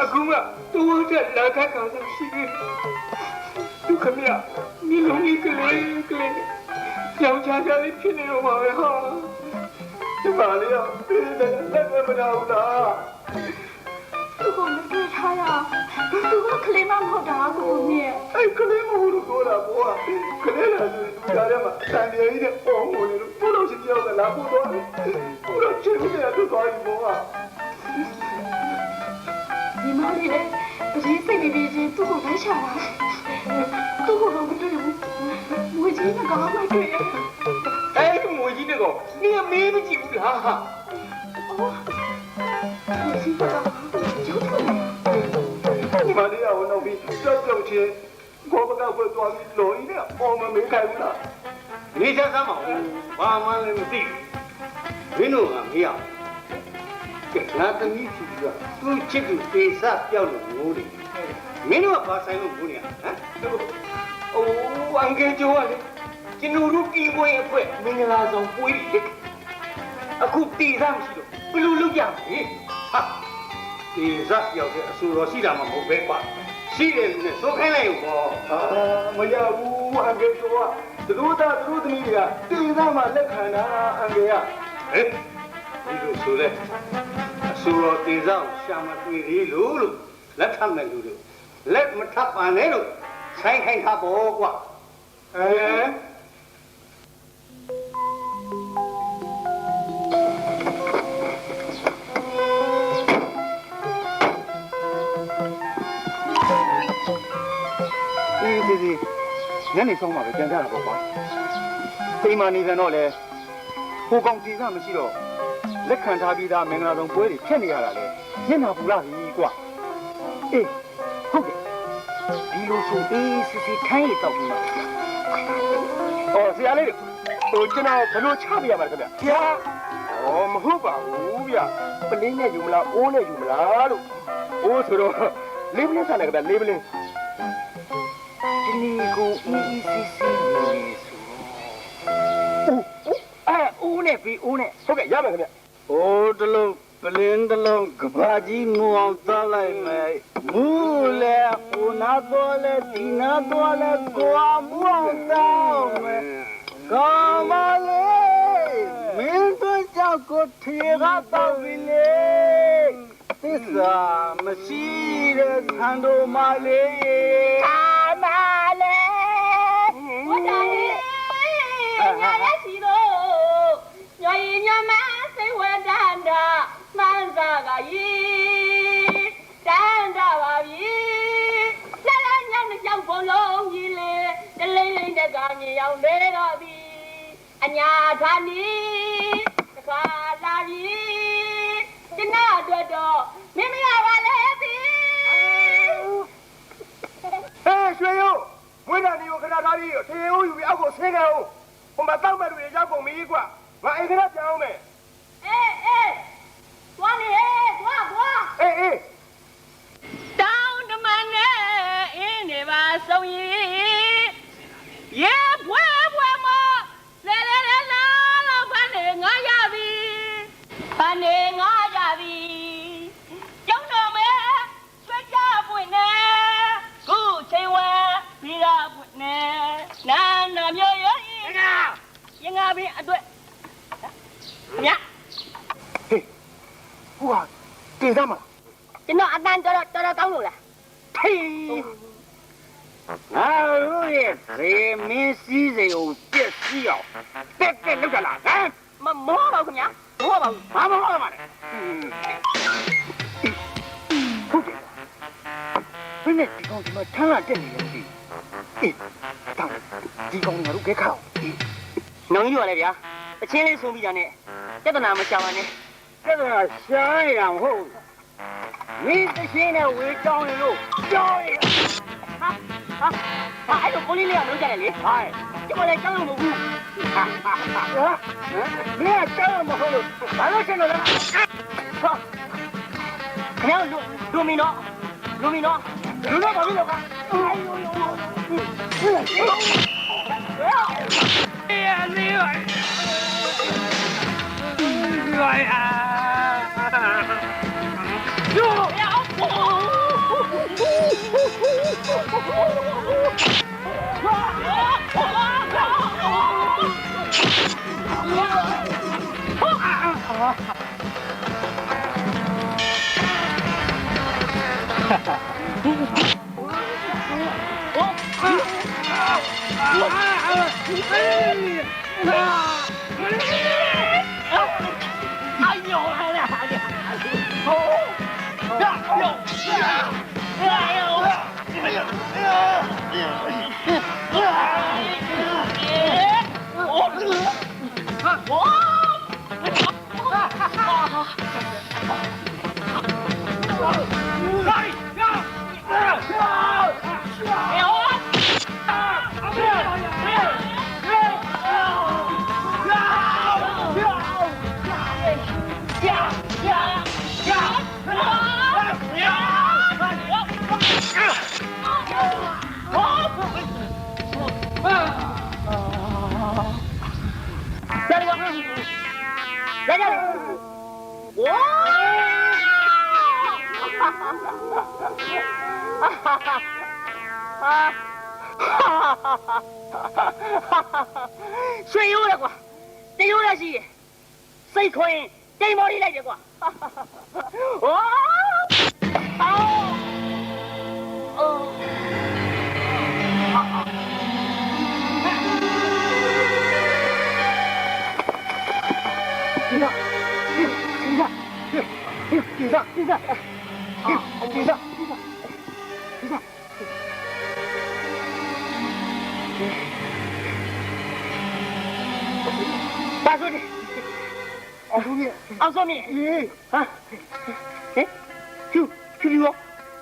အခုမှတူဝတ်တဲ့လာခတ်ကောင်ရှိသေးတယ်သူခမရမိလုံးကြီးကလေးကြောင်ချာချာလေးဖြစ်နေတော့မှာပဲဟာဒီပါလေတော့ပြည်တယ်လက်မမနာဘူးလား သူကမတွေ့ထားရသူကကလေးမမဟုတ်တာကိုမြင် အဲ့ကလေးမဟုတ်လို့ပြောတာဘောကလေးလာဆိုသူကြားထဲမှာတန်တယ်ကြီးနဲ့အော်ငိုနေလို့ဘုလို့ရှိပြောကလာပို့တော့ဘုလို့ချစ်နေတယ်သူသွားပြီဘောက ဒီမလေးလေအရေးစိတ်နေပြီးချင်းသူ့ကိုလိုက်ရှာတာသူ့ကိုတော့မတွေ့ဘူးငွေကြီးကကောင်းမှတွေ့တယ် အဲ့ဒီငွေကြီးတွေကနင်မေးမကြည့်ဘူးလားဟာ ငွေကြီးကတော့ကျုပ်တို့ ဒီမလေးကဝင်တော့ပြီးကြောက်ကြောက်ချင်းဘောပကောက်ပွဲသွားပြီးလော်ကြီးနဲ့အော်မမေးခိုင်းဘူးလားနေချက်စမ်းမအောင်ဘာမှလည်းမသိဘူးမင်းတို့ကမေးရငါသမီးဖြစ်ပြီးတော့သူ့ချစ်သူသေစပြောက်လို့ငိုးတယ်မင်းတို့ကဘာဆိုင်လို့ငိုးနေရဟမ်အိုးအန်ကယ်ကျော်ကလေကျွန်တော်တို့ဒီပွဲအဖွဲမင်္ဂလာဆောင်ပွဲကြီးအခုတေစမရှိတော့ဘယ်လိုလုပ်ကြမလဲဟာတေစပြောက်တဲ့အဆူတော်ရှိတာမှမဟုတ်ပဲကွာရှိတယ်လူနဲ့ဆိုခိုင်းလိုက်ရောပေါ့မရဘူးအန်ကယ်ကျော်ကသူတို့သမီးတွေကတေစမှလက်ခံတာအန်ကယ်ကဟဲ့ဒီလိုဆိုလဲဆိုတော့တေဆောင်ရှာမတွေ့သေးလို့လက်ထပ်မဲ့လူတို့လက်မထပ်ပါနဲ့လို့ဆိုင်ခိုင်းထားပေါ့ကွာဒီညနေဆောင်မှာပဲပြန်ကြတာပေါ့ကွာအိမ်မှာနေကြတော့လေ ဟိုကောင်ကြီးကမရှိတော့လက်ခံထားပြီးသားမင်္ဂလာဆောင်ပွဲတွေဖြတ်နေရတာလေမျက်နှာပူလာပြီကွာအေးဟုတ်တယ်ဒီလိုဆိုအေးစစ်စစ်ထိုင်းရတော့ပြီးမှာဟောဆရာလေးဟိုကျွန်တော်ဘယ်လိုချပြရမှာလဲခင်ဗျာဩမဟုတ်ပါဘူးဗျပလင်းနဲ့ယူမလားအိုးနဲ့ယူမလားလို့အိုးဆိုတော့လေးပလင်းစားတယ်ခင်ဗျလေးပလင်းဒီနေ့ကိုအေးစစ်စစ်နေဆိုဦးနဲ့ပြီးဦးနဲ့ဟုတ်ကဲ့ရမယ်ခင်ဗျ။အိုးတလုံးပလင်းတလုံးကဘာကြီးငူအောင်သားလိုက်မယ်။မူလေဦးနာတော်လေဒီနာတော်လေကိုအမူအောင်သားမယ်။ကောမလေးမင်းတို့ကြောင့်ကိုထေရတော်ပြီလေ။သစ္စာမရှိတဲ့ခန္ဓာမလေးကာမလေးဝတ်တယ်ငါလည်းရှိတော့ညရင်ညမစိတ်ဝဒ္ဒန္တာမှန်စားကရီတန်တာပါပြီလက်လက်ညောင်းကြောက်ဘလုံးကြီးလေတလိမ့်လိမ့်တဲ့ကမြေရောက်နေတော့ပြီအညာထာနီတခါလာပြီကျနာအတွက်တော့မင်းမရပါလေပြီဟဲ့ရွှေရုံဝိညာဉ်ကိုခဏထားပြီးထေဦးယူပြီးအောက်ကိုဆင်းခဲ့ဦးဟိုမှာတောက်မဲ့လူတွေရောက်ကုန်ပြီကွာငါအိမ်ကလေးပြန်အောင်မယ်အေးသွားနေသွားအေးတောင်းတမန်နဲ့အင်းနေပါဆုံးရင်ရေပွဲမလဲလာလောက်ဖန်နေငါရပြီဖန်နေငါရပြီကျောင်းတော်မဲဆွဲကြပွင့်နေခုချိန်ဝဲပြီးတာပွင့်နေနာမျိုးရရင်ငါပြီအတွက်မြတ်ဟေးဟိုဟာတင်စမ်းမလားကျွန်တော်အတန်းတော်ကောင်းလို့လားထေးငါတို့ရဲ့ရေမင်းစည်းစိမ်ကိုပြက်စီးအောင်တက်လောက်ကြလားဟမ်မမောပါဘူးခင်ဗျာမောပါဘူးဘာမဟုတ်ပါနဲ့ဟုတ်တယ်ဘယ်နဲ့ဒီကောင်ဒီမှာထမ်းလာတက်နေလဲမသိအေးတောင်းဒီကောင်ငါတို့ခဲခောက်နောင်ကြီးတို့ကလည်းဗျာတချင်းလေးဆုံးပြီးတာနဲ့ပြဿနာမရှာပါနဲ့ပြဿနာရှားရအောင်ဟုတ်မင်းတချင်းနဲ့ဝေးကြောင်းလို့ပြောရဟာအဲ့လိုကိုလေးလေးကလုံးကြတယ်လေဟာကျမလည်းကြောက်လို့မဟုတ်ဘူးမင်းကကြောက်မဟုတ်လို့ဘာလို့ရှင်လို့လဲခင်ဗျာလူမီနော်လူတော့ဘာလို့လဲကဆွေရိုးရကွာတရိုးရရှိတယ်စိတ်ခွင်းတိမ်မော်လေးလိုက်တယ်ကွာဟောပါဆိုတယ် အောင်စောမြင့်ဟာဟဲ့ဖြူရော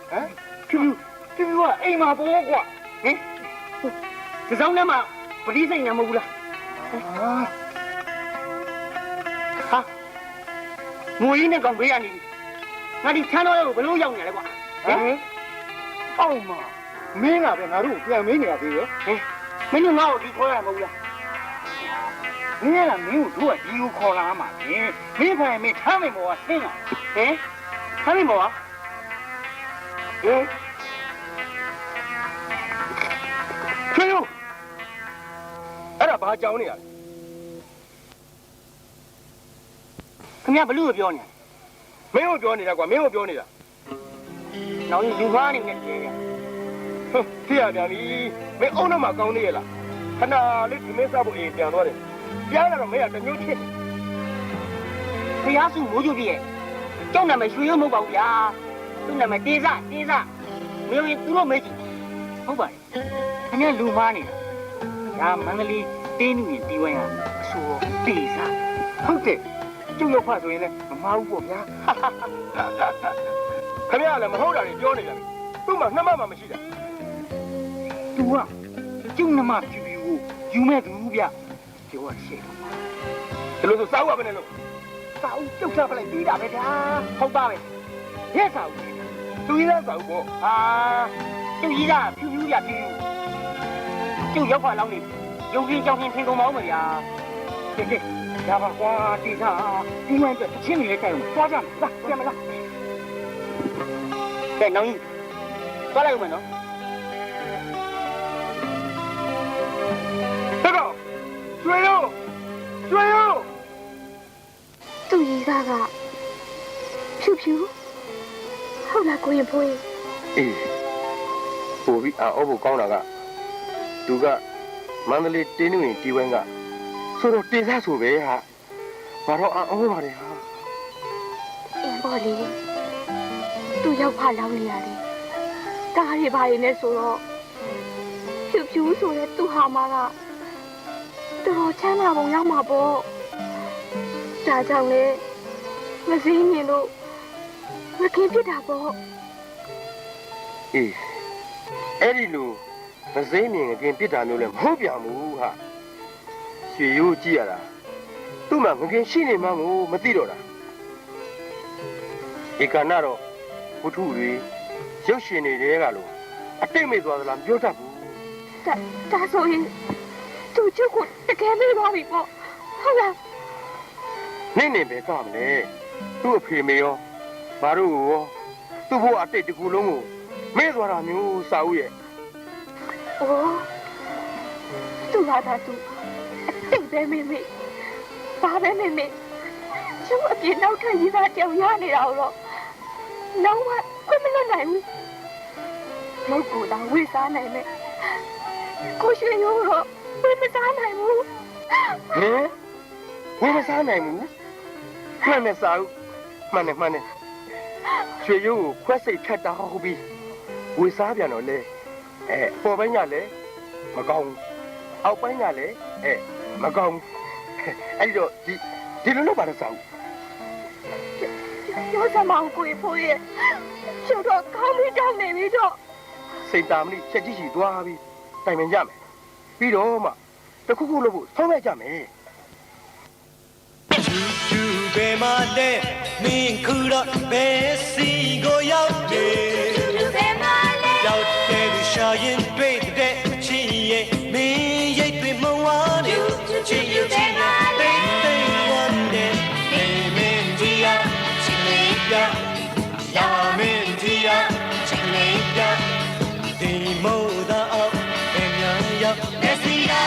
ဟမ်ဖြူကအိမ်မှာပေါ့ကွာဟင်ဒီဆောင်ထဲမှာပတိစိတ်နေမဟုတ်ဘူးလားဟာငွေကြီးနဲ့ကောင်ဘေးကနေငါဒီချမ်းတော်ရဲ့ကိုဘလို့ရောက်နေရလဲကွာဟင်အောက်မှာမင်းကပဲငါတို့ပြန်မင်းနေရသေးရဲ့ဟင်မင်းတို့ငါ့ကိုဒီခေါ်ရမှာမဟုတ်လားမင်းကမင်းကိုတို့ကဒီကိုခေါ်လာမှာဟင်မင်းဖိုင်မင်းထားမိမောကဆင်းလာဟင်ထားမိမောကဟင်ချွေးဦးအဲ့ဒါဘာကြောင်နေရလဲ ခင်ဗျာဘလို့ပြောနေ မင်းကိုပြောနေတာကွာမင်းကိုပြောနေတာ နောက်ရင်လူမားနေနဲ့တည်းရ ဖြစ်ရပြန်ပြီမင်းအုံးတော့မှကောင်းနေရလားခဏလေးဒီမင်းစားဖို့အိမ်ပြန်သွားတယ်ပြန်လာတော့မင်းကတမျိုးချစ် ဖျားစုမိုးကျပြည့်ကျောင်းနာမည်ရွှေရုံမဟုတ်ပါဘူးဗျာသူ့နာမည်တေးစမင်းရင်သူတို့မေးကြည့်ဟုတ်ပါတယ်ခင်ဗျာလူမားနေတာဒါမန္တလေးတင်းနူရင်တီးဝိုင်းရအဆိုတေးစ ဟုတ်တယ်ကျုပ်ရောက်ဖဆိုရင်လည်းမမားဘူးပေါ့ဗျာခင်ဗျားလည်းမဟုတ်တာတွေပြောနေကြတယ်သူ့မှာနှမမှမရှိတာ သူကကျုံနှမဖြူဖြူကိုယူမဲ့သူဗျပြောရရှေ့တော့ ဒီလိုဆိုစားဦးရမနဲ့လို့ စာအုပ်ကျုပ်စားပလိုက်ပြီးတာပဲဗျာဟုတ်ပါပဲရဲ့စာအုပ် သူကြီးသားစားဦးပေါ့ ဟာကျုပ်ကြီးကဖြူဖြူဗျဖြူကျုပ်ရောက်ပါလောက်နေရုပ်ရင်းကြောင်ရင်ထင်ကုန်ပါဦးမဗျာကဲဒါပါကွာတိစားဒီမှအတွက်ချင်းနေလဲကြိုက်အောင်သွားကြမယ်လာပြန်မလားကဲနောင်ကြီးသွားလိုက်ဦးမယ်နော် တကောကျွေးရော သူ့ရီးသားကဖြူဖြူဟုတ်လားကိုရင်ဖိုးရင် အေးပို့ပြီးအော်ဖို့ကောင်းတာကသူကမန္တလေးတင်းနှဝင်တီဝိုင်းကဆိုတော့တေစားဆိုပဲဟာဘာတော့အော်ပါတယ်ဟာ အင်းပေါ်လေးသူ့ရောက်ဖလောင်းနေရတယ်ကားရီဘာရီနဲ့ဆိုတော့ဖြူဖြူဆိုတဲ့သူ့ဟာမကတော်ချမ်းသာပုံရောက်မှာပေါ့ဒါကြောင့်လေမစင်းမြင်လို့မကင်းဖြစ်တာပေါ့ အေးအဲ့ဒီလိုမစိမ့်မြင်ခင်ပြစ်တာမျိုးလည်းမဟုတ်ပြန်ဘူးဟာရွှေရိုးကြည့်ရတာသူ့မှာငကင်ရှိနေမှကိုမသိတော့တာဧကနာတော့ဝတ္ထုတွေရုပ်ရှင်တွေကလို့အတိတ်မေ့သွားသလားမပြောတတ်ဘူး ဒါဆိုရင်သူ့ချုပ်ကိုတကယ်မေးသွားပြီပေါ့ဟုတ်လား နေပဲကမလဲသူ့အဖေမေရောဘာတို့ရောသူ့ဘဝအတိတ်တစ်ခုလုံးကိုမေ့သွားတာမျိုးစာဦးရဲ့ ။အိုးသူ့ဟာသာသူအတိတ်ပဲမေမေဘာပဲမေမေကျုပ်အပြင်းနောက်ထပ်ရေးသားကြောင်ရနေတာတော့လုံးဝခွင့်မလွတ်နိုင်ဘူး။မဟုတ်ဘူးလားဝိစားနိုင်မယ်။ကိုရွှေရိုးတော့ဝိမစားနိုင်ဘူး ဟင်ဝေမစားနိုင်ဘူးမှန်နဲ့စာဦးမှန်နဲ့ရွှေရိုးကိုခွက်စိတ်ဖြတ်တာဟုတ်ပြီဝေစားပြန်တော့လေပေါ်ပိုင်းကလည်းမကောင်းဘူးအောက်ပိုင်းကလည်းမကောင်းဘူးအဲ့တော့ဒီလိုလုပ်ပါတော့စာဦး ။ရောစမအောင်ကိုဖိုးရဲ့ကျုပ်တော့ကောင်းပြီးတောင်းနေပြီတော့ စိတ်တာမလို့ချက်ကြည့်ရှိသွားပြီးတိုင်ပင်ကြမယ်ပြီးတော့မှတခုခုလုပ်ဖို့ဆုံးဖြတ်ကြမယ် ကျူဘယ်မှာလဲမင်းခုတော့ဘယ်စီကိုရောက်တယ်ဘယ်မှာလဲရောက်တယ်သူရှာရင်တွေ့တဲ့ချီရဲ့မင်းရိတ်တွေမဝါနေချီရဲ့တိတ်တိတ်ဝမ်းတယ်မင်းကြီးရချီလေးပြရာမင်းကြီးရချီလေးပြဒီမို့သာအောင်ဘယ်များရောက်လက်စီရာ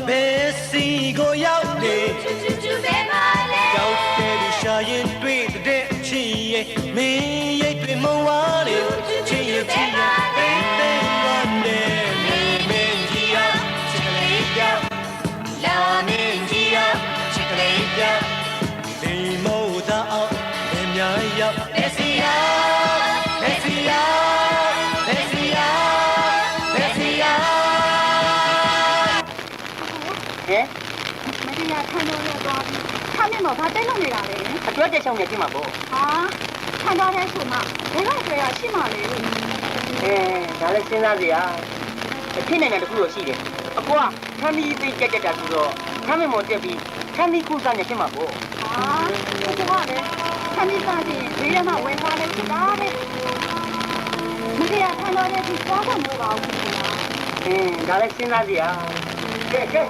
ဘယ်စီကိုရောက်နေကျူဘယ်မှာလဲရောက်တယ်သူရှာရင်တွေ့တဲ့ချီရဲ့မင်းရိတ်တွေမဝါနေချီရဲ့တိတ် နဲ့တော့ဘာတိတ်လို့နေတာလဲ အတွဲတက်ချောင်းနေဖြစ်မှာပေါ့ ဟာခံထားတဲ့ဆိုမှဘယ်တော့ကြရရှိမှလဲ ဒါလည်းစဉ်းစားစရာအဖြစ်နိုင်တဲ့တခုတော့ရှိတယ်အကွာခမ်းမီးသိကြက်တာဆိုတော့ခမ်းမမော်တက်ပြီးခမ်းမီးကုစားနေဖြစ်မှာပေါ့ ဟာကိုကလည်းခမီးစားခြင်းဘေးထဲမှာဝင်သွားလဲဒါပဲမခေရခံတော့တဲ့ဒီသွားဖို့မလိုပါဘူး ဒါလည်းစဉ်းစားစရာ ကဲ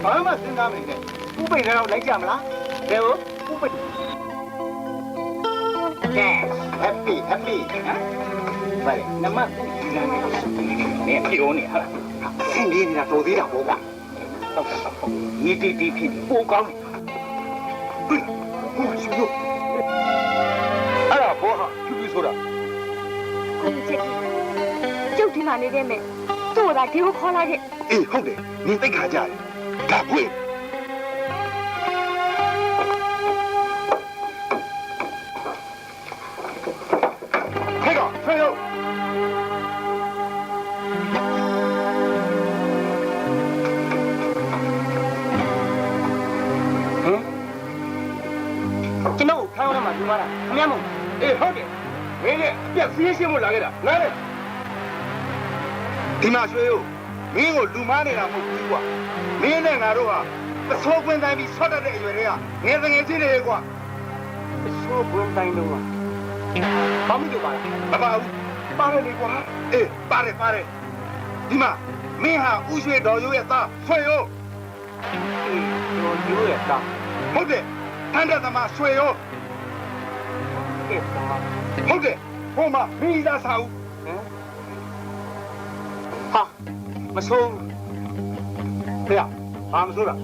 ဘာမှစဉ်းစားမယ်နဲ့ဥပိ္ပတော့လိုက်ကြမလား ဘယ်လို ဥပိ္ပကဲ happy ဘာလဲနမကူလာနေတယ်ပြောနေဟာ ဆင်းနေနေတာတော်သေးတာပေါ့ကွာ ဒီဖြစ်ပိုကောင်း ဟုတ်ရှင်တို့အဲ့ဒါဘောဟာဖြူဖြူဆိုတာ ကိုချက်ကြီးကျုပ်ဒီမှာနေခဲ့မယ်သူ့ကဒီကိုခေါ်လာခဲ့ အေးဟုတ်တယ်နင်သိခါကြတယ်ဒါဖွင့်ခေတော့ဆွေတို့ ကျွန်တော်ခံရမှာဒီမှာလားခမရမို့ အေးဟုတ်တယ်မင်းနဲ့အပြက်စီးရှင်းဖို့လာခဲ့တာနားလေ ဒီမှာရွှေရိုးမင်းကိုလူမားနေတာမဟုတ်ဘူးကွာမင်းနဲ့ငါတို့ဟာပစိုးကွင်းတိုင်းပြီးဆော့တတ်တဲ့အရွယ်တွေကငယ်ငယ်ချင်းတွေကွာ ဆိုးပွင့်တိုင်းတော့ဘာမှမပြောပါလား မပါဘူးပါတယ်လေကွာအေးပါတယ်ဒီမှာမင်းဟာဥရွှေတော်ရိုးရဲ့သားဆွေရိုး တို့ရိုးရတာ ဟုတ်တယ်ထန်းတဲ့သမားဆွေရိုး ကဲပါ ဟုတ်တယ်ဟိုမှာမိသားစာဦး ဟာမဆိုး ဖေရဘာမဆိုးတာ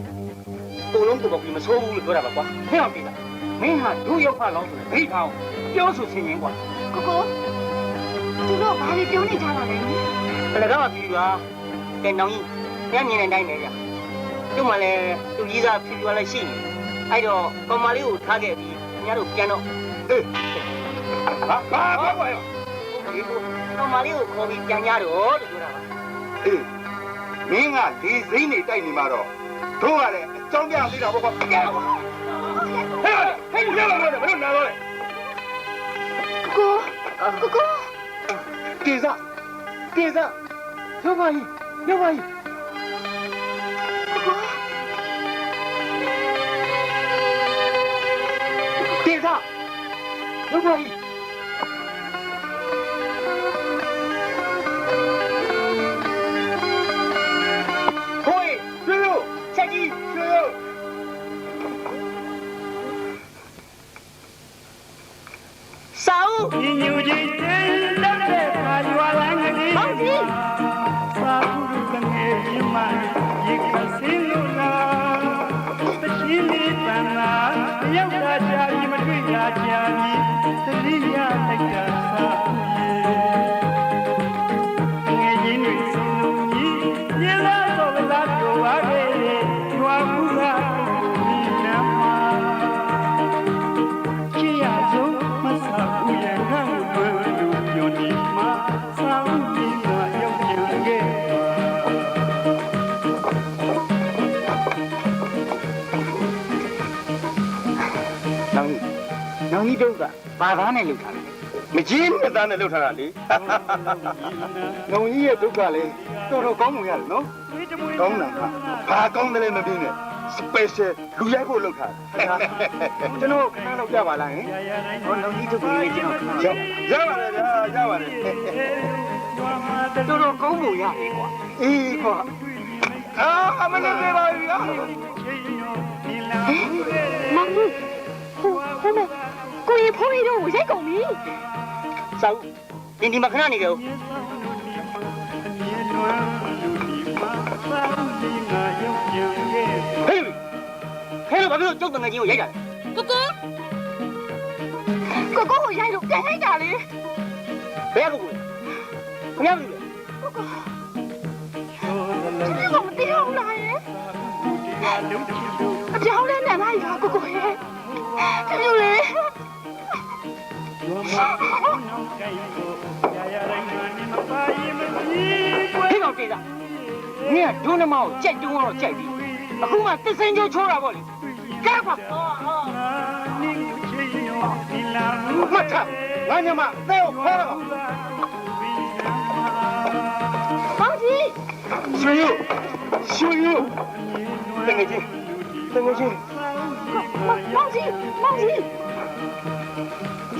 ကိုလုံးကိုပြီးမဆိုးဘူးလို့ပြောတာပါကွာဟဲ့အောင်ပြီလားမင်းဟာဒုရောက်ဖလောင်းဆိုတဲ့ဒိတ်ထောင်းပြောဆိုဆင်ရင်ကွာ ကိုသူတို့ဘာတွေပြောနေကြတာလဲ ဘယ်တော့မှပြီးပါကဲနောင်ကြီးညမြင်နေတိုင်းနေကြကျုပ်မှလည်းသူကြီးစားဖြူဖြူလည်းရှိနေအဲ့တော့ကောင်မလေးကိုထားခဲ့ပြီးညတို့ပြန်တော့ အေး ဘာကွာရော ဒီကောင်မလေးကိုခေါ်ပြီးပြန်ကြတော့လို့ပြောတာပါ အေးမင်းကဒီစိမ့်နေတိုက်နေမှာတော့တို့ကလည်းအကြောင်းပြသေးတာပေါ့ကွာကဲကွာ ဟဲ့ရလာတော့ဘယ်လိုနားတော့လဲ ကို ကေစားရောက်ပါကြီးကေစားရောက်ပါကြီးဟိုးဆွေရိုးချက်ကြီးဆွေရိုး စာဦး ညူကြီးတဲ့တဲ့ခါရွာလာငကြီး မောင်ကြီး သာဘူးကငယ်မြမရေကစင်းလို့လားတရှိလေးတန်လာရောက်တာကြာပြီမတွေ့ရကြာပြီသတိရလိုက်တာသာငယ်ချင်းတွေဆုံးလို့ကြီးရေလာတော့လာတော့ပါခဲ့ရွာဘူးကဒီနမ်းမှာချီရဆုံးမဆာဘူးရဲ့ဟန်ဘယ်လိုပြောနေမှာသာဘူးဒီမှာရောက်ပြန်ခဲ့ နောင်ကြီးတို့ကဘာသားနဲ့လှုပ်ထားတယ် မကြီးနဲ့သားနဲ့လှုပ်ထားတာလေငုံကြီးရဲ့ဒုက္ခလေတော်တော်ကောင်းမှုရတယ်နော် ကောင်းတာကဘာကောင်းတယ်လဲမသိနဲ့ special လူရိုက်ဖို့လုပ်ထားတယ် ကျွန်တော်ခဏလောက်ကြပါလားဟင် ဟောနောင်ကြီးတို့ကလည်းကျွန်တော်ခဏ ရပါတယ်ဗျာရပါတယ် တော်တော်ကောင်းဖို့ရတယ်ကွာ အေးကွာအာမနဲ့ပြေပါပြီဗျာ မောင်ကြီးဟိုမဲ့ကိုရင်ဖိုးလေးတို့ကိုရိုက်ကုန်ပြီ စာဦးဒီမှာခဏနေကြဦးဟေးဘာဖြစ်လို့ကျုပ်တငယ်ချင်းကိုရိုက်တာလဲ ကိုကိုကိုရိုက်လို့ပြန်ရိုက်တာလေ ဘယ်ကကိုခမရပြီလေ ဒီကမတရားဘူးလားရဲ့အပြောင်းလဲနေလိုက်တာကိုကိုရဲ့ဒီလိုလေ ဟေးကောင်တေးတာမင်းကဒုနမောင်ကိုကြိုက်တုံးတော့ကြိုက်ပြီအခုမှတစ်စင်းချိုးချိုးတာပေါ့လေ ကဲပါ 你只有你老 မတ်ချငါညမသဲကိုခေါ်တော့ မောင်ကြီး ရွှေရုပ်တကယ်ချင်း မောင်ကြီး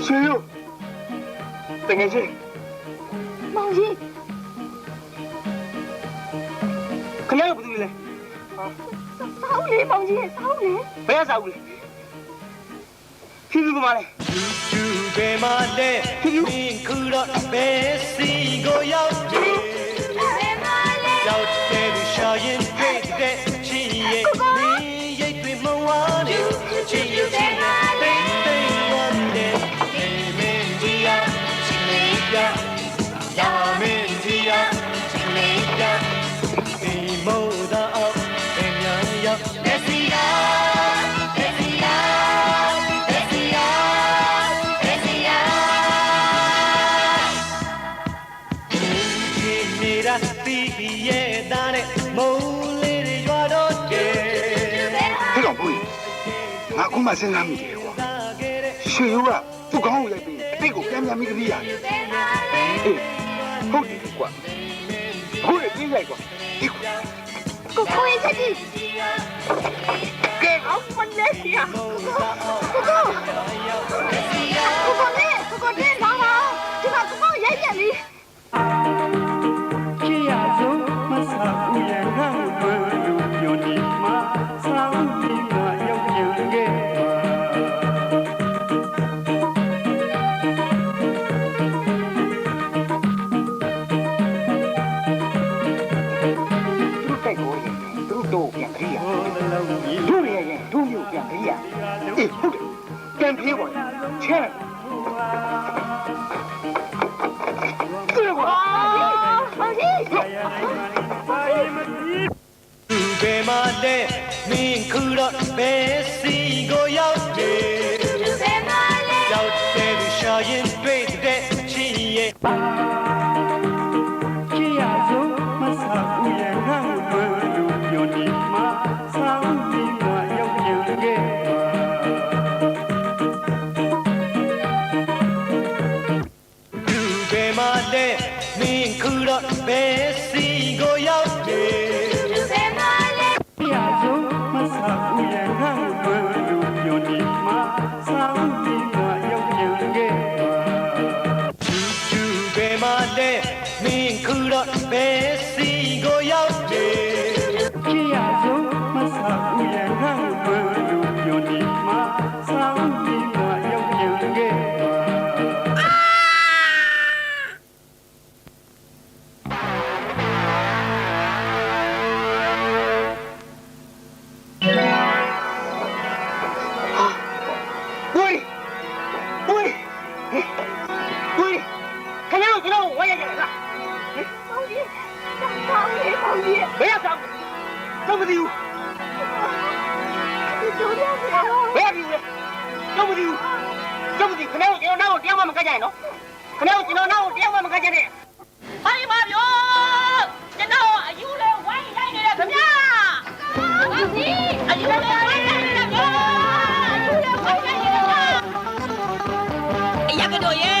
ရွှေရုပ်တကယ်ချင်း မောင်ကြီး ခဏရောက်ဘူးလေ စောင်းလေမောင်ကြီးစောင်းလေ ဘယ်ရစားဘူးလေဖြူဖြူကမလေး သူပဲမတဲ့မင်းခုတော့ဘယ်စီကိုရောက်တယ်ရောက်တဲ့သူရှာရင်တွေ့တဲ့ချီရဲ့မင်းရိတ်တွေမဝါနေချီရဲ့တိတ်တိတ်ဝမ်းတဲ့မင်းကြီးရချီလေးပြရာမင်းကြီးရချီလေးပြဒီမို့တော့ဘယ်များရောက်လက်စီယာပြီးရဲ့သားနဲ့မုံလေးတွေရွာတော့တယ် ဟဲ့ကောင်ဘူးငါအခုမှစဉ်းစားမိတယ်ကွာရွှေရုပ်ကသူ့ကောင်းကိုရိုက်ပြီးအတိတ်ကိုပြန်ပြန်မိကလေးရတယ်အေးဟုတ်တယ်ကွာအခုလေပြေးရိုက်ကွာဒီကွာ ကိုရဲ့ချက်ကြီး ကဲ အောက်မလေးစီယာကိုနဲ့လာပါဒီမှာကိုရိုက်ပြန်ပြီ 只要走马上无言看不路有你马上你那有情给သူတို့ပြန်ခရီးရတို့ရရင်တို့မျိုးပြန်ခရီးရအေးဟုတ်တယ်ပြန်ပြေးပါချဲတွေ့ကွာ မောင်ကြီး သူပဲမတဲ့မင်းခုတော့ဘယ်စီကိုရောက်တယ်ရောက်တဲ့သူရှာရင်တွေ့တဲ့ချီရဲ့ 只要走马上无言看不路有你马上你那有情给သူပဲမတဲ့မင်းခုတော့ဘယ်စီကိုရောက်တယ် 只要走马上无言看不路有你马上你那有情给သူပဲမတဲ့မင်းခုတော့ဘယ်စီကိုရောက်တယ် 只要走马上无言看不路有你马上你那有情给 ဝေးခဏရောက်ကျွန်တော်ဝါရကြလား မောင်ကြီးစောင်းလေမောင်ကြီး ဘယ်ရစားတော့မသိဘူး ဒီလိုရပြာ ဘယ်ရပြီလဲတော့မသိဘူးတော့မသိခဏရောက်ကျွန်တော်နောက်တရားမှမကကြရင်နော်ခဏရောက်ကျွန်တော်နောက်တရားမှမကကြနဲ့ ဘာလို့မပြောကျွန်တော်အယူလဲဝိုင်းရိုက်နေတယ်ခင်ဗျာမောင်ကြီးအယူလဲဝိုင်းရိုက်နေတယ်ဗျာအယူလဲဝိုင်းရိုက်နေတယ်ဗျာအရက်ကတော့ရဲ့